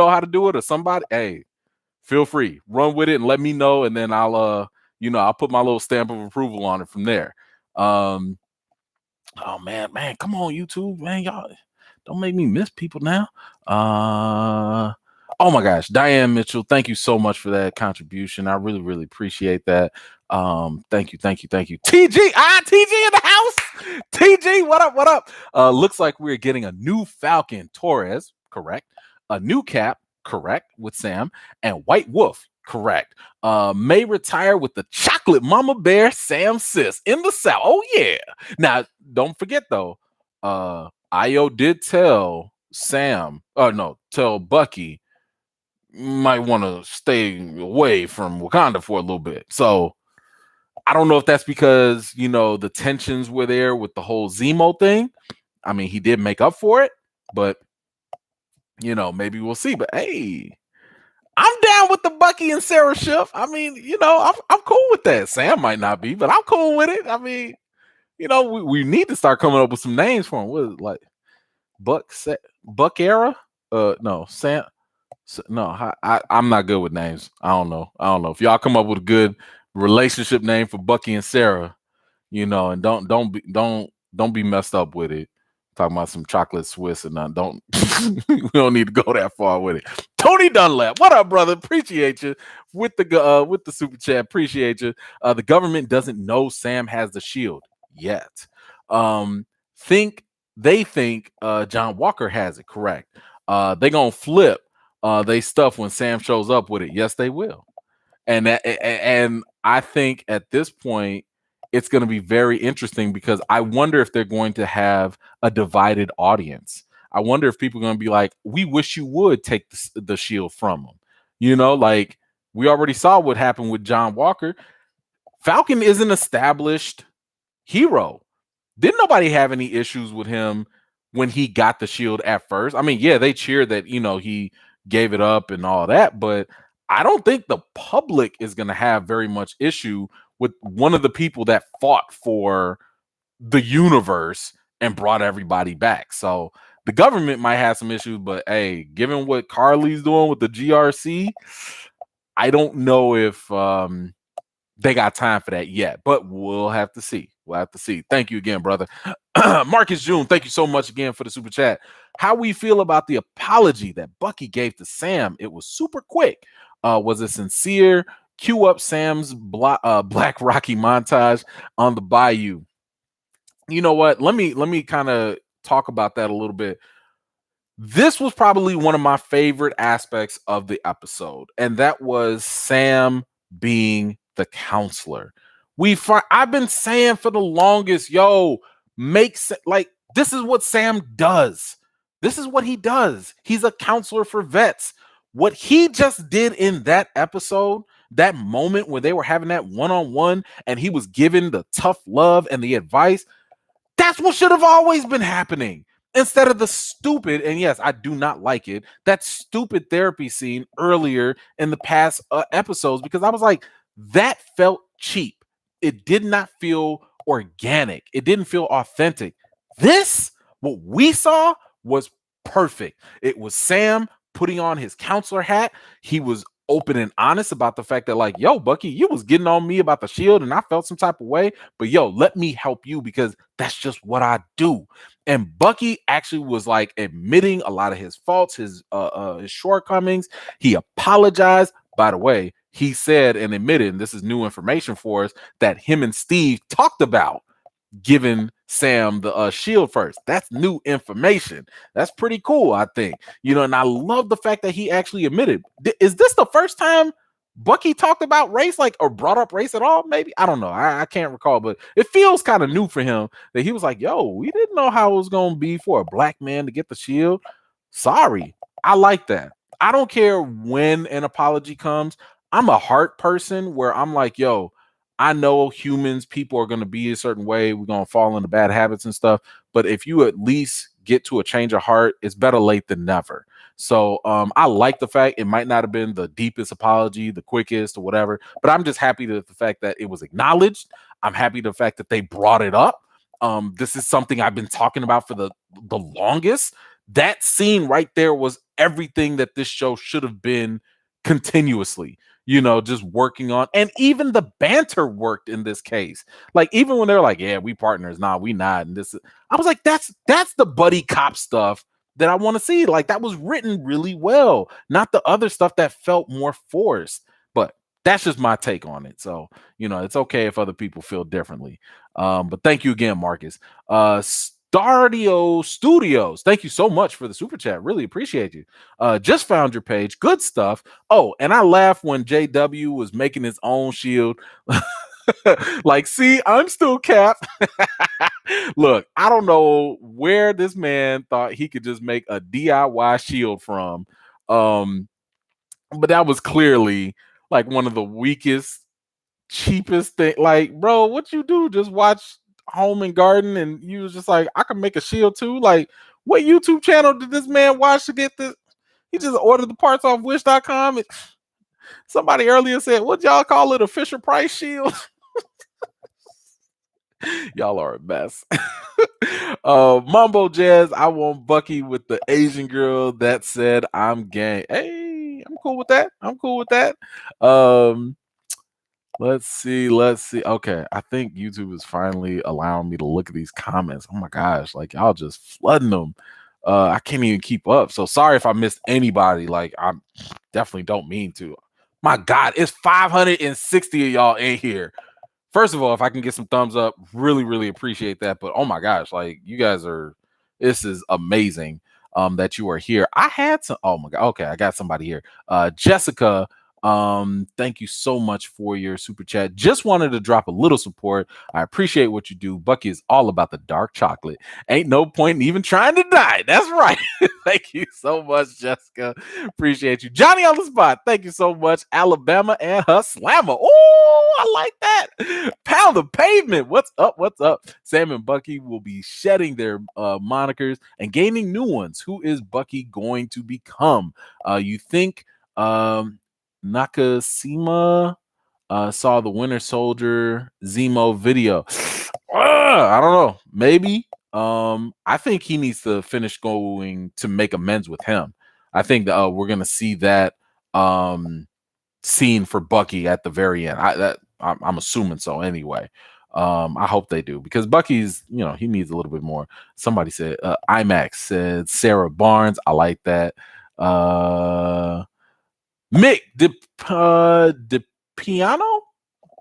how to do it, or somebody, hey, feel free, run with it and let me know, and then I'll I'll put my little stamp of approval on it from there. Oh man, come on, YouTube, man, y'all don't make me miss people now. Oh my gosh, Diane Mitchell, thank you so much for that contribution. I really, really appreciate that. Thank you. TG, TG in the house. TG, what up? Looks like we're getting a new Falcon, Torres, correct? A new Cap, correct, with Sam, and White Wolf, correct. May retire with the chocolate mama bear, Sam sis, in the South. Oh yeah. Now, don't forget though, Io did tell tell Bucky, might want to stay away from Wakanda for a little bit. So I don't know if that's because, the tensions were there with the whole Zemo thing. I mean, he did make up for it, but maybe we'll see. But hey, I'm down with the Bucky and Sarah shift. I mean, I'm cool with that. Sam might not be, but I'm cool with it. I mean, we need to start coming up with some names for him. What is it, like Buck era? No, Sam. No, I'm not good with names. I don't know. If y'all come up with a good relationship name for Bucky and Sarah, and don't be messed up with it. Talking about some chocolate Swiss and don't we don't need to go that far with it. Tony Dunlap, what up, brother? Appreciate you with the super chat. Appreciate you. The government doesn't know Sam has the shield yet. They think John Walker has it, correct. They gonna flip they stuff when Sam shows up with it. Yes, they will. And I think at this point it's going to be very interesting because I wonder if they're going to have a divided audience. I wonder if people are going to be like, we wish you would take the shield from them. Like we already saw what happened with John Walker. Falcon is an established hero. Didn't nobody have any issues with him when he got the shield at first? I mean, yeah, they cheered that, he gave it up and all that, but I don't think the public is going to have very much issue with one of the people that fought for the universe and brought everybody back. So the government might have some issues, but hey, given what Carly's doing with the GRC, I don't know if they got time for that yet, but we'll have to see. We'll have to see. Thank you again, brother. Marcus June, thank you so much again for the super chat. How we feel about the apology that Bucky gave to Sam? It was super quick. Was it sincere? Cue up Sam's Black Rocky montage on the bayou. You know what? Let me kind of talk about that a little bit. This was probably one of my favorite aspects of the episode, and that was Sam being the counselor. I've been saying for the longest, yo, like this is what Sam does. This is what he does. He's a counselor for vets. What he just did in that episode, that moment when they were having that one-on-one and he was giving the tough love and the advice, that's what should have always been happening. Instead of the stupid, and yes, I do not like it, that stupid therapy scene earlier in the past episodes, because I was like, that felt cheap. It did not feel organic. It didn't feel authentic. This, what we saw, was perfect. It was Sam putting on his counselor hat. He was open and honest about the fact that, like, yo, Bucky, you was getting on me about the shield and I felt some type of way, but yo, let me help you because that's just what I do. And Bucky actually was like admitting a lot of his faults, his shortcomings. He apologized. By the way, he said and admitted, and this is new information for us, that him and Steve talked about giving Sam the shield first. That's new information. That's pretty cool, I think. You know, and I love the fact that he actually admitted. Is this the first time Bucky talked about race, like, or brought up race at all? Maybe. I don't know. I can't recall, but it feels kind of new for him that he was like, yo, we didn't know how it was going to be for a black man to get the shield. Sorry. I like that. I don't care when an apology comes. I'm a heart person where I'm like, yo, I know humans, people are going to be a certain way. We're going to fall into bad habits and stuff. But if you at least get to a change of heart, it's better late than never. So I like the fact it might not have been the deepest apology, the quickest or whatever, but I'm just happy that the fact that it was acknowledged. I'm happy the fact that they brought it up. This is something I've been talking about for the longest. That scene right there was everything that this show should have been continuously, you know, just working on. And even the banter worked in this case. Like, even when they're like, yeah, we partners, nah, we not. And this, I was like, that's the buddy cop stuff that I want to see. Like, that was written really well, not the other stuff that felt more forced. But that's just my take on it. So, you know, it's okay if other people feel differently. But thank you again, Marcus. Stardio Studios, thank you so much for the super chat. Really appreciate you. Just found your page. Good stuff. Oh, and I laughed when JW was making his own shield. Like, see, I'm still Cap. Look, I don't know where this man thought he could just make a DIY shield from. But that was clearly like one of the weakest, cheapest thing. Like, bro, what you do? Just watch Home and Garden, and you was just like, I can make a shield too. Like, what YouTube channel did this man watch to get this? He just ordered the parts off wish.com. Somebody earlier said, what y'all call it, a Fisher Price shield? Y'all are a mess. Mambo Jazz, I want Bucky with the Asian girl that said I'm gay. Hey, I'm cool with that. I'm cool with that. Let's see. Okay, I think YouTube is finally allowing me to look at these comments. Oh my gosh, like, y'all just flooding them. I can't even keep up. So sorry if I missed anybody. Like, I definitely don't mean to. My God, it's 560 of y'all in here. First of all, if I can get some thumbs up, really, really appreciate that. But oh my gosh, like, you guys this is amazing that you are here. I had some, oh my God. Okay, I got somebody here. Jessica, thank you so much for your super chat. Just wanted to drop a little support. I appreciate what you do. Bucky is all about the dark chocolate. Ain't no point in even trying to die. That's right. Thank you so much, Jessica. Appreciate you. Johnny on the spot, thank you so much. Alabama and her slammer. Oh, I like that. Pound the pavement. What's up? What's up? Sam and Bucky will be shedding their monikers and gaining new ones. Who is Bucky going to become? You think Nakashima saw the Winter Soldier Zemo video? I don't know. Maybe. I think he needs to finish going to make amends with him. I think that we're gonna see that scene for Bucky at the very end. I'm assuming so anyway. I hope they do, because Bucky's, he needs a little bit more. Somebody said IMAX said Sarah Barnes. I like that. Mick de Piano.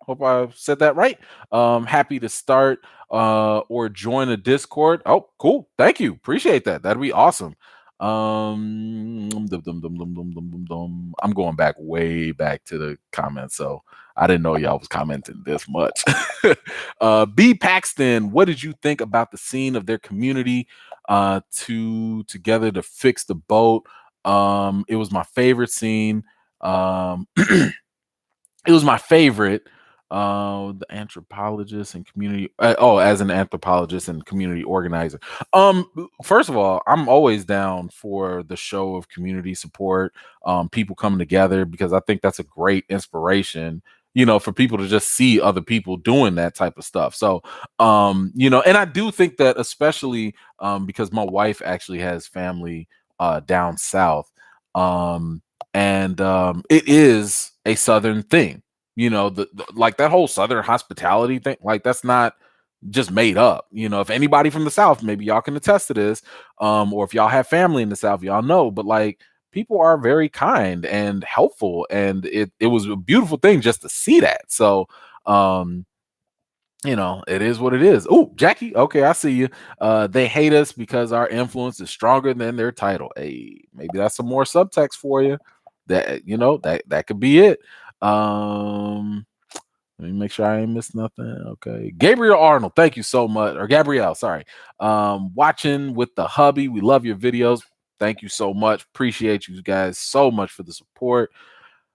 Hope I said that right. Happy to start or join a Discord. Oh, cool. Thank you. Appreciate that. That'd be awesome. I'm going way back to the comments, so I didn't know y'all was commenting this much. B Paxton, what did you think about the scene of their community together to fix the boat? It was my favorite scene. It was my favorite. The anthropologist and community. As an anthropologist and community organizer. First of all, I'm always down for the show of community support. People coming together, because I think that's a great inspiration. For people to just see other people doing that type of stuff. So, and I do think that, especially because my wife actually has family down south. And it is a Southern thing. Like that whole Southern hospitality thing, like that's not just made up. If anybody from the South, maybe y'all can attest to this, or if y'all have family in the South, y'all know. But like, people are very kind and helpful, and it was a beautiful thing just to see that. So, it is what it is. Oh, Jackie, okay, I see you. They hate us because our influence is stronger than their title. Hey, maybe that's some more subtext for you. That could be it. Let me make sure I ain't missed nothing. Okay. Gabriel Arnold, thank you so much. Or Gabrielle, sorry. Watching with the hubby. We love your videos. Thank you so much. Appreciate you guys so much for the support.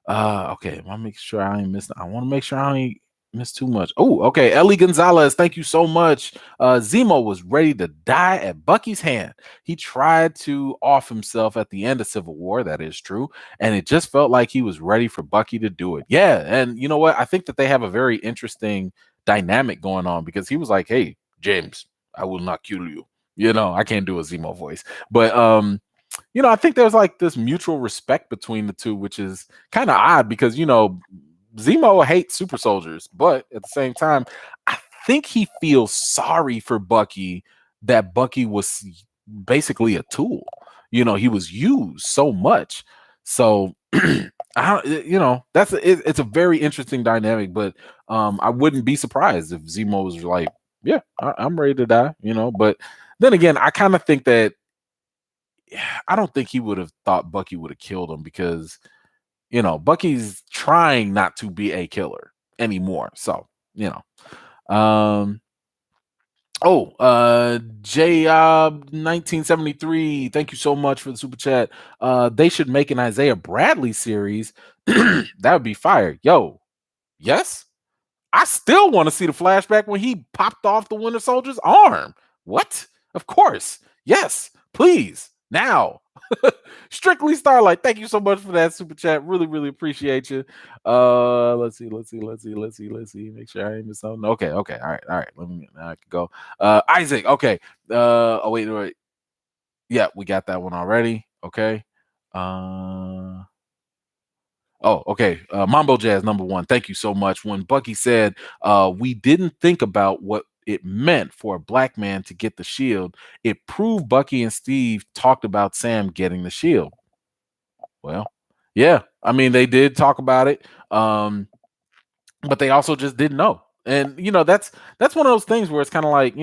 Okay. I want to make sure I ain't missing. I want to make sure I ain't missed too much. Oh, okay. Ellie Gonzalez, thank you so much. Zemo was ready to die at Bucky's hand. He tried to off himself at the end of Civil War. That is true. And it just felt like he was ready for Bucky to do it. Yeah. And you know what? I think that they have a very interesting dynamic going on, because he was like, hey, James, I will not kill you. I can't do a Zemo voice. But I think there's like this mutual respect between the two, which is kind of odd, because Zemo hates super soldiers, but at the same time, I think he feels sorry for Bucky, that Bucky was basically a tool. He was used so much. So, it's a very interesting dynamic. But I wouldn't be surprised if Zemo was like, yeah, I'm ready to die. But then again, I kind of think that I don't think he would have thought Bucky would have killed him, because Bucky's trying not to be a killer anymore. So, J-Job 1973, thank you so much for the super chat. They should make an Isaiah Bradley series. That would be fire. Yo, yes. I still want to see the flashback when he popped off the Winter Soldier's arm. What? Of course. Yes, please. Now. Strictly Starlight, thank you so much for that super chat. Really, really appreciate you. Let's see. Make sure I ain't miss something. Okay. All right. Let me. Now I can go. Isaac. Okay. Wait. Yeah, we got that one already. Okay. Okay. Mambo Jazz #1. Thank you so much. When Bucky said, we didn't think about what it meant for a black man to get the shield, it proved Bucky and Steve talked about Sam getting the shield. Well, yeah, I mean, they did talk about it, but they also just didn't know. And that's one of those things where it's kind of like,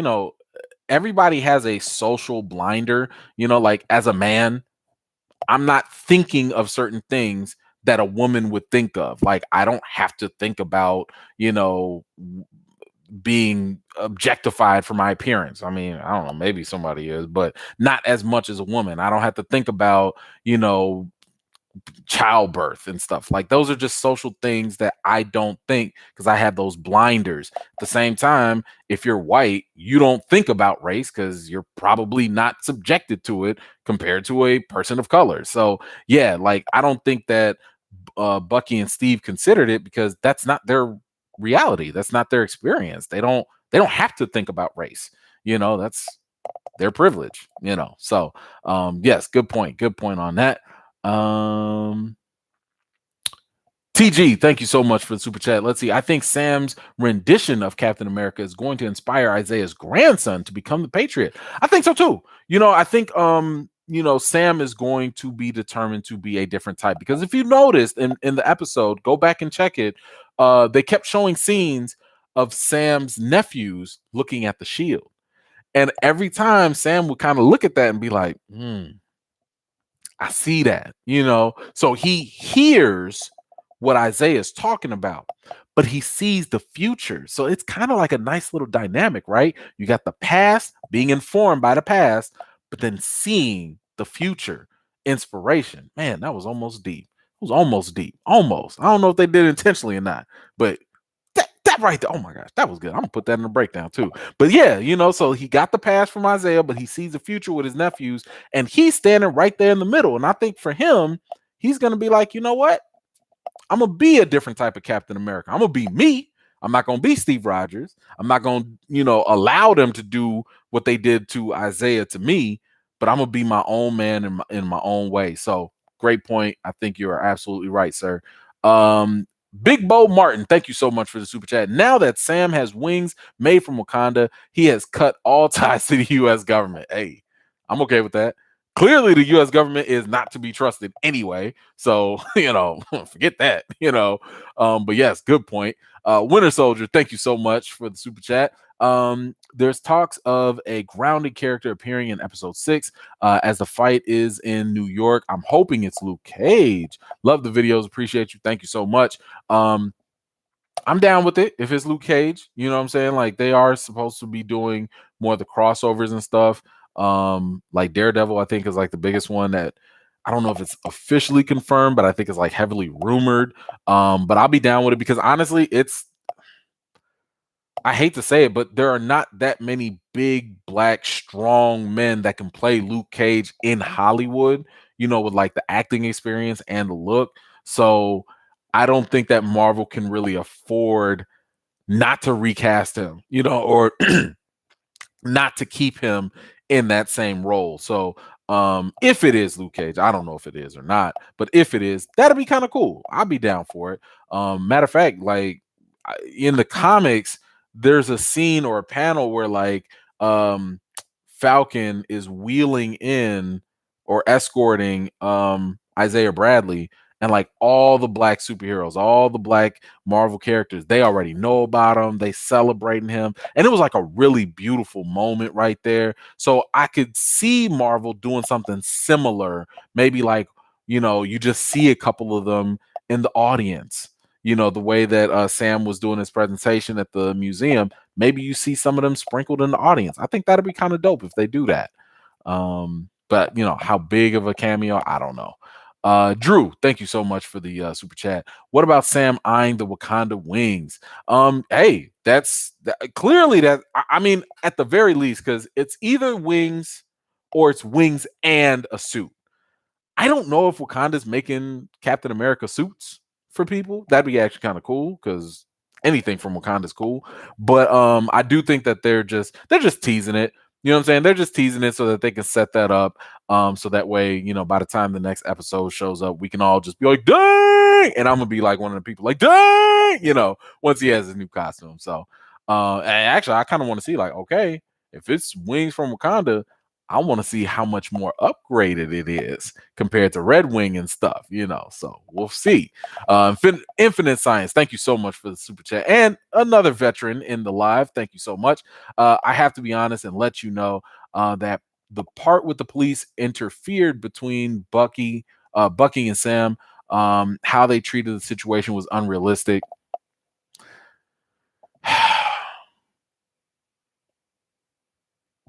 everybody has a social blinder. Like, as a man, I'm not thinking of certain things that a woman would think of. Like, I don't have to think about, being objectified for my appearance. I mean, I don't know, maybe somebody is, but not as much as a woman. I don't have to think about, childbirth and stuff. Like, those are just social things that I don't think, because I have those blinders. At the same time, if you're white, you don't think about race because you're probably not subjected to it compared to a person of color. So yeah, like, I don't think that Bucky and Steve considered it, because that's not their reality. That's not their experience. They don't have to think about race. That's their privilege. So yes, good point on that. TG, thank you so much for the super chat. Let's see. I think Sam's rendition of Captain America is going to inspire Isaiah's grandson to become the Patriot. I think so too. I think Sam is going to be determined to be a different type, because if you noticed in the episode, go back and check it. They kept showing scenes of Sam's nephews looking at the shield. And every time Sam would kind of look at that and be like, I see that, So he hears what Isaiah is talking about, but he sees the future. So it's kind of like a nice little dynamic, right? You got the past, being informed by the past, but then seeing the future. Inspiration. Man, that was almost deep. It was almost deep. Almost. I don't know if they did it intentionally or not, but that right there. Oh my gosh, that was good. I'm gonna put that in the breakdown too. But yeah, so he got the past from Isaiah, but he sees the future with his nephews, and he's standing right there in the middle. And I think for him, he's gonna be like, you know what? I'm gonna be a different type of Captain America. I'm gonna be me. I'm not gonna be Steve Rogers. I'm not gonna, allow them to do what they did to Isaiah to me, but I'm gonna be my own man in my own way. So great point. I think you are absolutely right, sir. Big Bo Martin, thank you so much for the super chat. Now that Sam has wings made from Wakanda, he has cut all ties to the U.S. government. Hey, I'm okay with that. Clearly, the U.S. government is not to be trusted anyway. So, forget that, But yes, good point. Winter Soldier, thank you so much for the super chat. There's talks of a grounded character appearing in episode 6 as the fight is in New York. I'm hoping it's Luke Cage. Love the videos. Appreciate you. Thank you so much. I'm down with it if it's Luke Cage. You know what I'm saying? Like, they are supposed to be doing more of the crossovers and stuff. Like Daredevil, I think, is like the biggest one that I don't know if it's officially confirmed, but I think it's like heavily rumored. But I'll be down with it because honestly, I hate to say it, but there are not that many big, black, strong men that can play Luke Cage in Hollywood, with like the acting experience and the look. So I don't think that Marvel can really afford not to recast him, or not to keep him in that same role. So if it is Luke Cage, I don't know if it is or not, but if it is, that'll be kind of cool. I'll be down for it. Matter of fact, like in the comics, there's a scene or a panel where like Falcon is wheeling in or escorting Isaiah Bradley, and like all the black superheroes, all the black Marvel characters, they already know about him. They celebrating him. And it was like a really beautiful moment right there. So I could see Marvel doing something similar. Maybe like, you just see a couple of them in the audience. The way that Sam was doing his presentation at the museum, maybe you see some of them sprinkled in the audience. I think that'd be kind of dope if they do that. But how big of a cameo, I don't know. Drew, thank you so much for the super chat. What about Sam eyeing the Wakanda wings? Hey, that's clearly that. I mean, at the very least, because it's either wings or it's wings and a suit. I don't know if Wakanda's making Captain America suits for people. That'd be actually kind of cool because anything from Wakanda is cool. But I do think that they're just teasing it. You know what I'm saying? They're just teasing it so that they can set that up. So that way, by the time the next episode shows up, we can all just be like, dang! And I'm gonna be like one of the people like, dang! Once he has his new costume. So and actually I kind of want to see like, okay, if it's wings from Wakanda, I want to see how much more upgraded it is compared to Red Wing and stuff, So we'll see. Infinite Science, thank you so much for the super chat. And another veteran in the live, thank you so much. I have to be honest and let you know that the part with the police interfered between Bucky and Sam, how they treated the situation was unrealistic.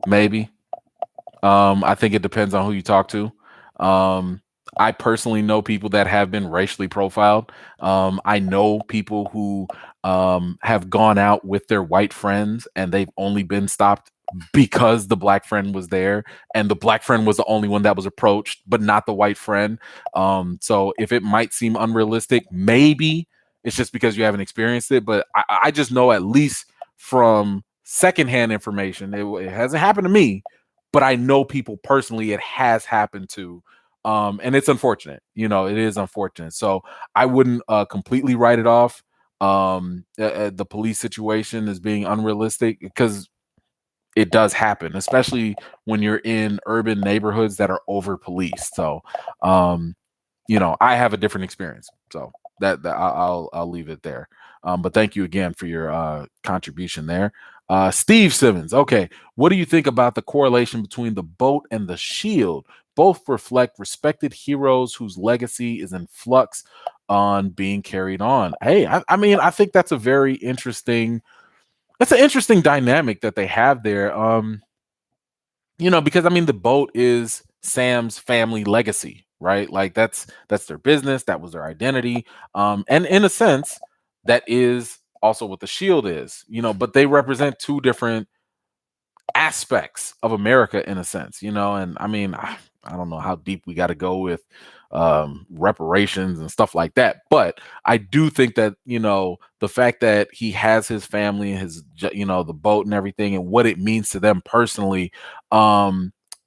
Maybe. I think it depends on who you talk to. I personally know people that have been racially profiled. I know people who have gone out with their white friends and they've only been stopped because the black friend was there and the black friend was the only one that was approached, but not the white friend. So if it might seem unrealistic, maybe it's just because you haven't experienced it. But I just know, at least from secondhand information, it hasn't happened to me, but I know people personally it has happened to. And it's unfortunate. It is unfortunate. So I wouldn't completely write it off. The police situation as being unrealistic, because it does happen, especially when you're in urban neighborhoods that are over policed. So, um, I have a different experience. So I'll leave it there. But thank you again for your contribution there. Steve Simmons. Okay, what do you think about the correlation between the boat and the shield? Both reflect respected heroes whose legacy is in flux on being carried on. Hey, I mean, I think that's a very interesting. That's an interesting dynamic that they have there. Because I mean, the boat is Sam's family legacy, right? Like that's their business, that was their identity. And in a sense, that is also what the shield is, but they represent two different aspects of America in a sense, and I mean, I don't know how deep we got to go with reparations and stuff like that, but I do think that the fact that he has his family and the boat and everything and what it means to them personally,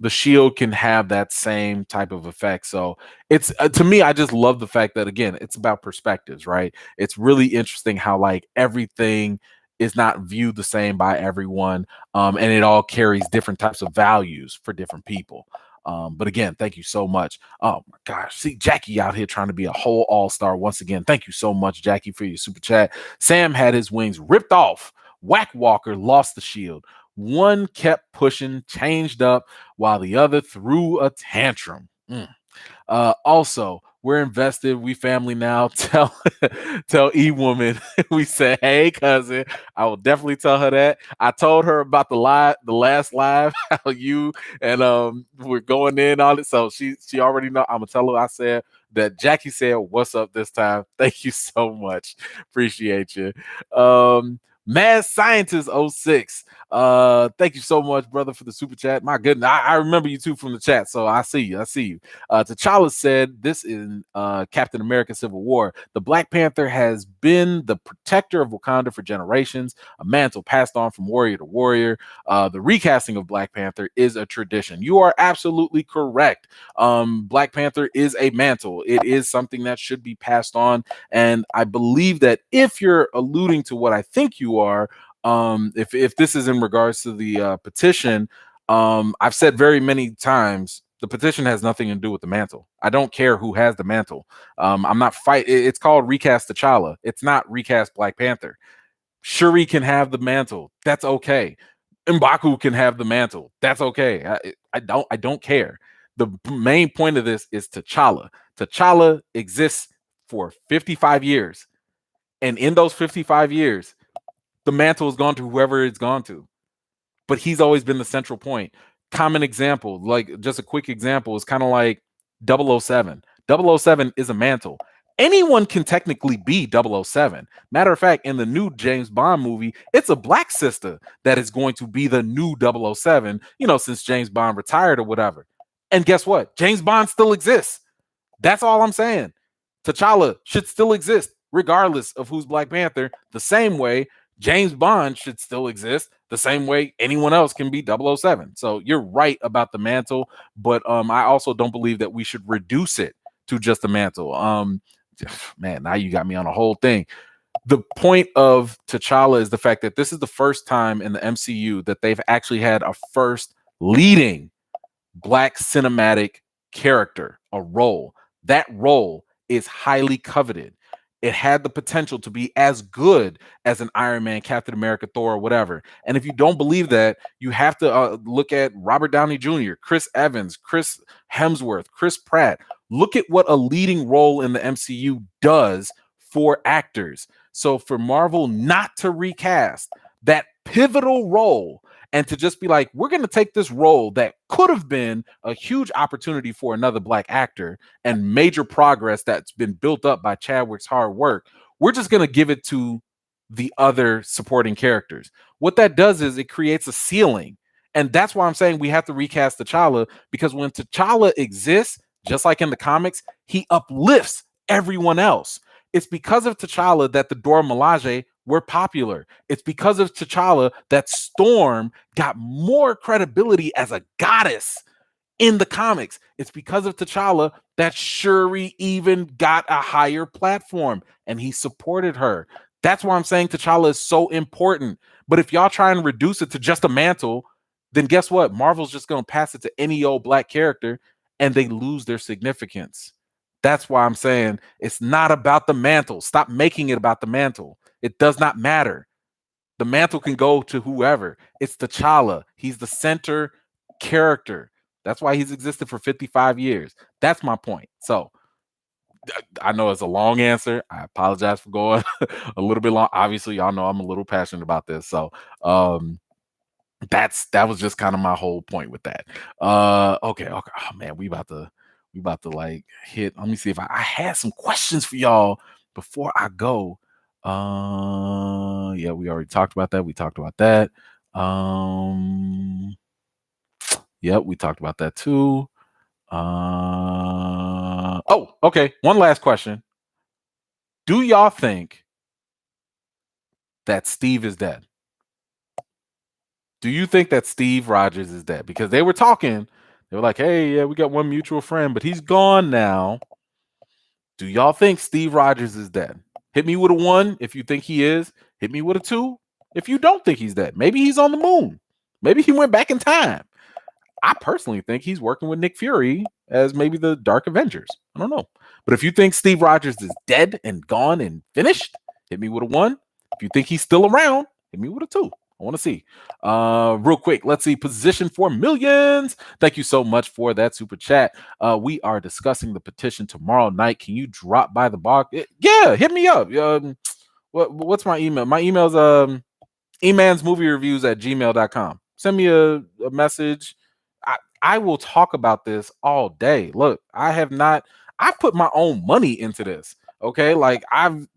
the shield can have that same type of effect. So it's to me, I just love the fact that, again, it's about perspectives, right? It's really interesting how like everything is not viewed the same by everyone, and it all carries different types of values for different people. But again, thank you so much. Oh my gosh, see Jackie out here trying to be a whole all-star once again. Thank you so much, Jackie, for your super chat. Sam had his wings ripped off. Whack Walker lost the shield. One kept pushing, changed up, while the other threw a tantrum. Also, we're invested. We family now. Tell E woman. We said, hey cousin. I will definitely tell her that. I told her about the last live, how you and we're going in on it. So she already know. I'm gonna tell her I said that Jackie said what's up this time. Thank you so much. Appreciate you. Mad Scientist 06. Thank you so much, brother, for the super chat. My goodness, I remember you too from the chat, so I see you. T'Challa said this in Captain America Civil War. The Black Panther has been the protector of Wakanda for generations, a mantle passed on from warrior to warrior. The recasting of Black Panther is a tradition. You are absolutely correct. Black Panther is a mantle. It is something that should be passed on. And I believe that if you're alluding to what I think you are, if this is in regards to the petition, I've said very many times, the petition has nothing to do with the mantle. I don't care who has the mantle. I'm not fight. It's called Recast T'Challa. It's not Recast Black Panther. Shuri can have the mantle. That's okay. M'Baku can have the mantle. That's okay. I don't care. The main point of this is T'Challa. T'Challa exists for 55 years. And in those 55 years, the mantle has gone to whoever it's gone to. But he's always been the central point. Common example, like just a quick example, is kind of like 007. 007 is a mantle. Anyone can technically be 007. Matter of fact, in the new James Bond movie, it's a black sister that is going to be the new 007, since James Bond retired or whatever. And guess what? James Bond still exists. That's all I'm saying. T'Challa should still exist, regardless of who's Black Panther, the same way James Bond should still exist, the same way anyone else can be 007. So you're right about the mantle, but I also don't believe that we should reduce it to just a mantle. Man, now you got me on a whole thing. The point of T'Challa is the fact that this is the first time in the MCU that they've actually had a first leading Black cinematic character, a role. That role is highly coveted. It had the potential to be as good as an Iron Man, Captain America, Thor, or whatever. And if you don't believe that, you have to look at Robert Downey Jr., Chris Evans, Chris Hemsworth, Chris Pratt. Look at what a leading role in the MCU does for actors. So for Marvel not to recast that pivotal role and to just be like, we're going to take this role that could have been a huge opportunity for another Black actor and major progress that's been built up by Chadwick's hard work, we're just going to give it to the other supporting characters. What that does is it creates a ceiling. And that's why I'm saying we have to recast T'Challa, because when T'Challa exists, just like in the comics, he uplifts everyone else. It's because of T'Challa that the Dora Milaje were popular. It's because of T'Challa that Storm got more credibility as a goddess in the comics. It's because of T'Challa that Shuri even got a higher platform and he supported her. That's why I'm saying T'Challa is so important. But if y'all try and reduce it to just a mantle, then guess what? Marvel's just going to pass it to any old black character and they lose their significance. That's why I'm saying it's not about the mantle. Stop making it about the mantle. It does not matter. The mantle can go to whoever. It's T'Challa. He's the center character. That's why he's existed for 55 years. That's my point. So I know it's a long answer. I apologize for going a little bit long. Obviously, y'all know I'm a little passionate about this. So that was just kind of my whole point with that. Okay. Oh man, we about to like hit. Let me see if I had some questions for y'all before I go. Yeah, we already talked about that. We talked about that. Yep, we talked about that too. Oh, okay. One last question. Do y'all think that Steve is dead? Do you think that Steve Rogers is dead? Because they were talking, they were like, hey, yeah, we got one mutual friend, but he's gone now. Do y'all think Steve Rogers is dead? Hit me with a 1 if you think he is. Hit me with a 2 if you don't think he's dead. Maybe he's on the moon. Maybe he went back in time. I personally think he's working with Nick Fury as maybe the Dark Avengers. I don't know. But if you think Steve Rogers is dead and gone and finished, hit me with a 1. If you think he's still around, hit me with a 2. I want to see. Real quick, let's see. Position for millions. Thank you so much for that super chat. We are discussing the petition tomorrow night. Can you drop by the box? Yeah, hit me up. What's my email? My email's emansmoviereviews@gmail.com. Send me a message. I will talk about this all day. Look, I've put my own money into this. Okay. Like I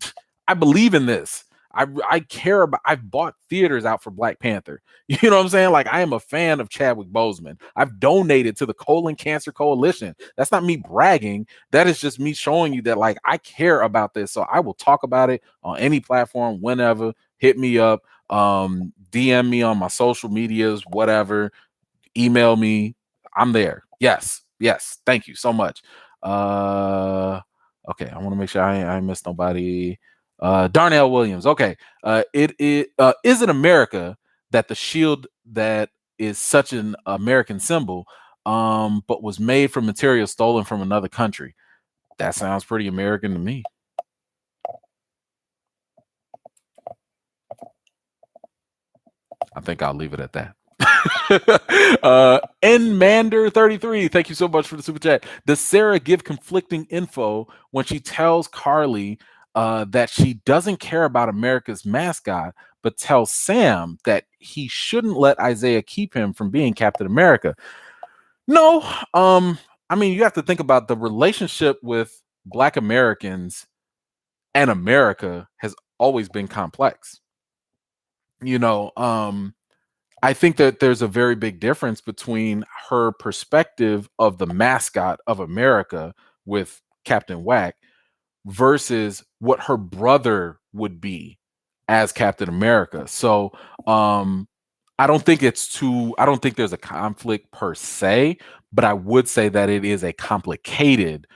believe in this. I care about, I've bought theaters out for Black Panther. You know what I'm saying? Like I am a fan of Chadwick Boseman. I've donated to the Colon Cancer Coalition. That's not me bragging. That is just me showing you that like I care about this. So I will talk about it on any platform, whenever. Hit me up. DM me on my social medias, whatever. Email me. I'm there. Yes. Thank you so much. Okay, I want to make sure I missed nobody. Darnell Williams. Okay. Is it America that the shield that is such an American symbol, but was made from material stolen from another country? That sounds pretty American to me. I think I'll leave it at that. Nmander33, thank you so much for the super chat. Does Sarah give conflicting info when she tells Carly that she doesn't care about America's mascot, but tells Sam that he shouldn't let Isaiah keep him from being Captain America? No. I mean, you have to think about the relationship with Black Americans and America has always been complex. You know, I think that there's a very big difference between her perspective of the mascot of America with Captain Whack versus what her brother would be as Captain America. So I don't think there's a conflict per se, but I would say that it is a complicated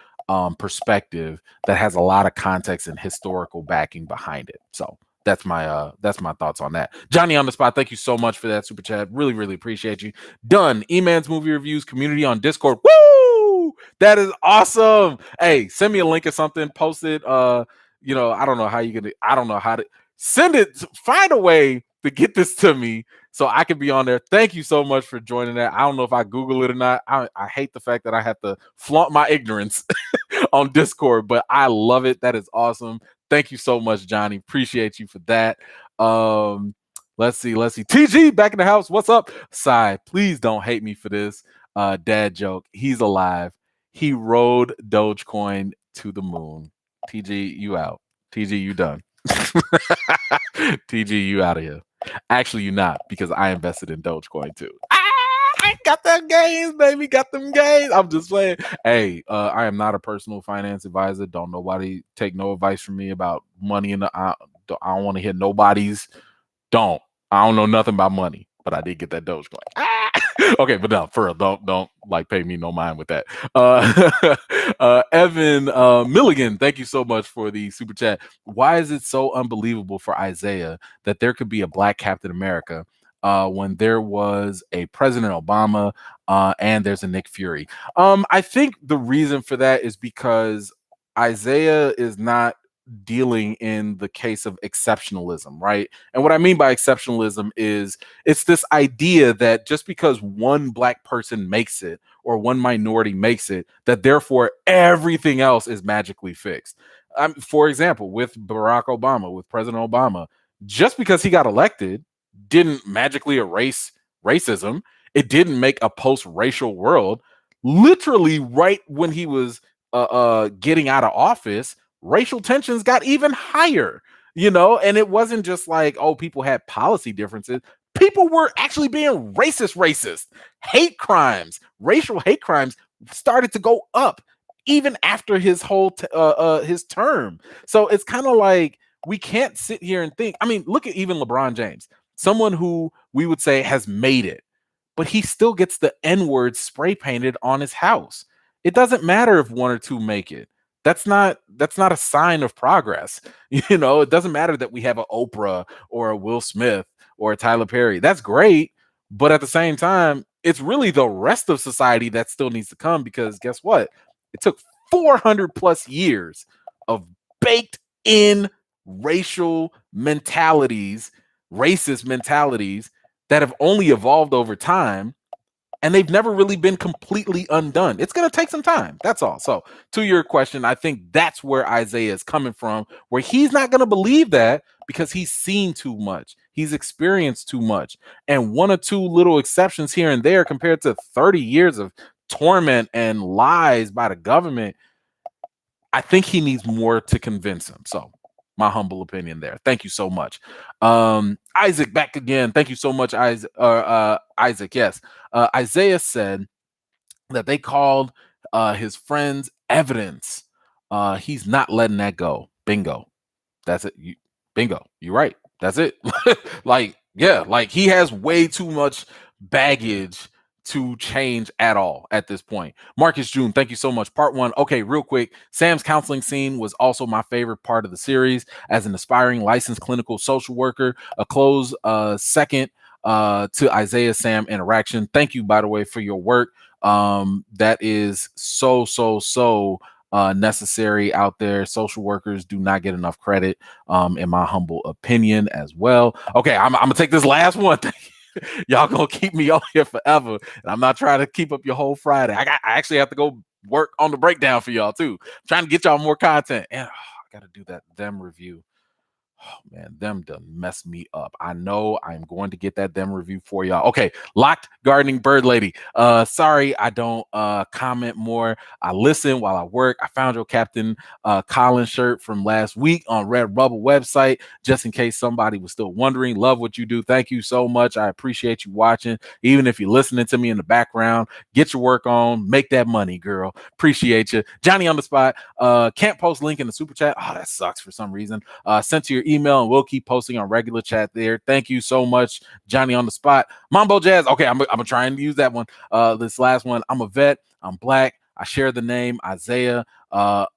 perspective that has a lot of context and historical backing behind it. So that's my thoughts on that. Johnny on the spot, thank you so much for that super chat. Really appreciate you. Done. E-Man's Movie Reviews community on Discord. Woo! That is awesome. Hey, send me a link or something. Post it. I don't know how to send it. Find a way to get this to me so I can be on there. Thank you so much for joining that. I don't know if I Google it or not. I hate the fact that I have to flaunt my ignorance on Discord, but I love it. That is awesome. Thank you so much, Johnny. Appreciate you for that. Let's see. TG back in the house. What's up? Sai, please don't hate me for this dad joke. He's alive. He rode Dogecoin to the moon. TG, you out. TG, you done. TG, you out of here. Actually, you not, because I invested in Dogecoin too. I got them gains, baby. Got them gains. I'm just saying. Hey, I am not a personal finance advisor. Don't nobody take no advice from me about money. I don't want to hit nobody's. I don't know nothing about money. but I did get that Doge going. Ah! Okay, but no, for real, don't like pay me no mind with that. Evan Milligan, thank you so much for the super chat. Why is it so unbelievable for Isaiah that there could be a black Captain America when there was a President Obama and there's a Nick Fury? I think the reason for that is because Isaiah is not dealing in the case of exceptionalism, right? And what I mean by exceptionalism is it's this idea that just because one black person makes it or one minority makes it, that therefore everything else is magically fixed. For example, with Barack Obama, with President Obama, just because he got elected didn't magically erase racism. It didn't make a post-racial world. Literally, right when he was getting out of office, racial tensions got even higher, and it wasn't just like, oh, people had policy differences. People were actually being racist. Hate crimes, racial hate crimes started to go up even after his whole his term. So it's kind of like we can't sit here and think. I mean, look at even LeBron James, someone who we would say has made it, but he still gets the N-word spray painted on his house. It doesn't matter if one or two make it. That's not a sign of progress. It doesn't matter that we have an Oprah or a Will Smith or a Tyler Perry. That's great, but at the same time, it's really the rest of society that still needs to come, because guess what? It took 400 plus years of baked in racial mentalities, racist mentalities that have only evolved over time, and they've never really been completely undone. It's going to take some time. That's all. So, to your question, I think that's where Isaiah is coming from, where he's not going to believe that because he's seen too much. He's experienced too much. And one or two little exceptions here and there compared to 30 years of torment and lies by the government, I think he needs more to convince him. So, my humble opinion there. Thank you so much. Isaac, back again. Thank you so much, Isaac. Isaac, yes. Isaiah said that they called his friends evidence. He's not letting that go. Bingo. That's it. Bingo. You're right. That's it. Like he has way too much baggage to change at all at this point. Marcus June, thank you so much. Part 1. Okay, real quick. Sam's counseling scene was also my favorite part of the series. As an aspiring licensed clinical social worker, a close second to Isaiah Sam interaction. Thank you, by the way, for your work. That is so necessary out there. Social workers do not get enough credit, in my humble opinion as well. Okay, I'm gonna take this last one. Y'all gonna keep me on here forever, and I'm not trying to keep up your whole Friday. I actually have to go work on the breakdown for y'all too. I'm trying to get y'all more content, and I gotta do that them review. Oh man, them done messed me up. I know I'm going to get that them review for y'all. Okay, Locked Gardening Bird Lady. Sorry, I don't comment more. I listen while I work. I found your Captain Collins shirt from last week on Redbubble website, just in case somebody was still wondering. Love what you do. Thank you so much. I appreciate you watching. Even if you're listening to me in the background, get your work on. Make that money, girl. Appreciate you. Johnny on the spot. Can't post link in the super chat. Oh, that sucks for some reason. Sent to your email, and we'll keep posting on regular chat there. Thank you so much, Johnny on the spot. Mambo Jazz. Okay, I'm gonna try and use that one. This last one. I'm a vet. I'm black. I share the name Isaiah.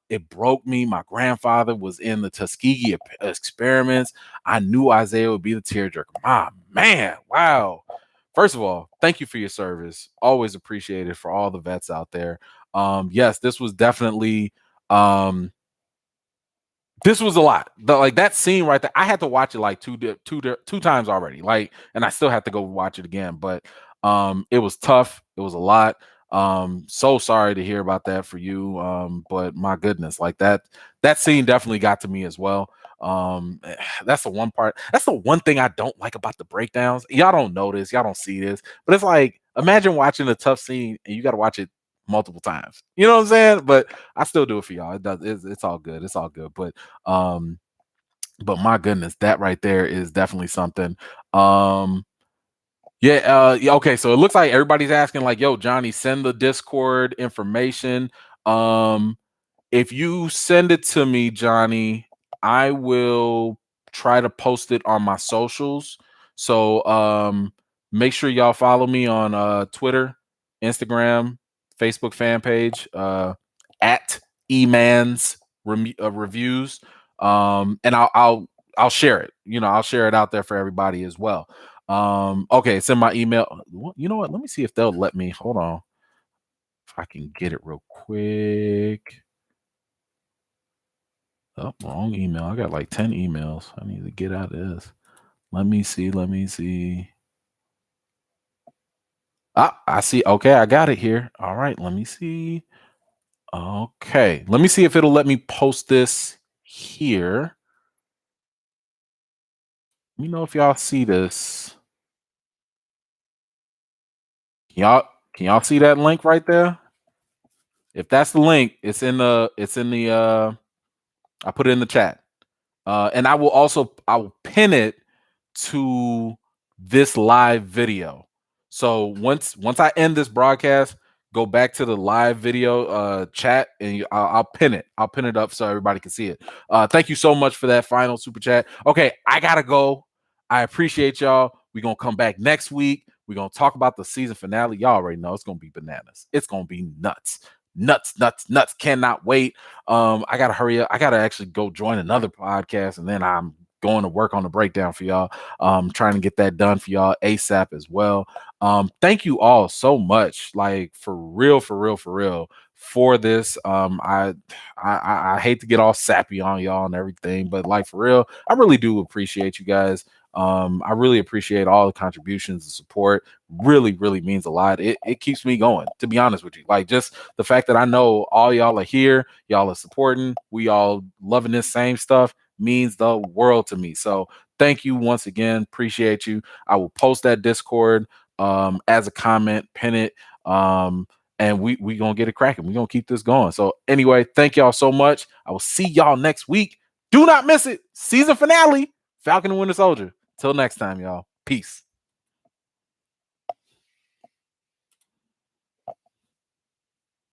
It broke me. My grandfather was in the Tuskegee experiments. I knew Isaiah would be the tearjerker. My man, wow. First of all, thank you for your service. Always appreciated for all the vets out there. Yes, this was definitely this was a lot. Like that scene right there, I had to watch it like two times already. Like, and I still have to go watch it again. But it was tough. It was a lot. So sorry to hear about that for you. But my goodness, like that scene definitely got to me as well. That's the one part. That's the one thing I don't like about the breakdowns. Y'all don't know this, y'all don't see this, but it's like imagine watching a tough scene and you got to watch it multiple times. You know what I'm saying? But I still do it for y'all. It does. It's all good. It's all good. But my goodness, that right there is definitely something. Yeah, okay. So it looks like everybody's asking, like, yo, Johnny, send the Discord information. If you send it to me, Johnny, I will try to post it on my socials. So Make sure y'all follow me on Twitter, Instagram, Facebook fan page, at Emans Reviews. And I'll share it. I'll share it out there for everybody as well. Okay, send my email. You know what? Let me see if they'll let me. Hold on. If I can get it real quick. Oh, wrong email. I got like 10 emails. I need to get out of this. Let me see. Ah, I see. Okay, I got it here. All right, let me see. Okay, let me see if it'll let me post this here. Let me know if y'all see this. Can y'all see that link right there? If that's the link, it's in the I put it in the chat. And I will pin it to this live video. So once I end this broadcast, go back to the live video chat, and I'll pin it. I'll pin it up so everybody can see it. Thank you so much for that final super chat. Okay, I gotta go. I appreciate y'all. We're gonna come back next week. We're gonna talk about the season finale. Y'all already know it's gonna be bananas. It's gonna be nuts. Nuts. Cannot wait. I gotta hurry up. I gotta actually go join another podcast, and then I'm going to work on the breakdown for y'all. Trying to get that done for y'all ASAP as well. Thank you all so much, like for real, for this. I hate to get all sappy on y'all and everything, but like for real, I really do appreciate you guys. I really appreciate all the contributions and support. Really means a lot. It keeps me going, to be honest with you. Like just the fact that I know all y'all are here, y'all are supporting, we all loving this same stuff means the world to me. So thank you once again. Appreciate you. I will post that Discord as a comment, pin it. And we gonna get it cracking. We're gonna keep this going. So anyway, thank y'all so much. I will see y'all next week. Do not miss it. Season finale, Falcon and Winter Soldier. Till next time, y'all. Peace.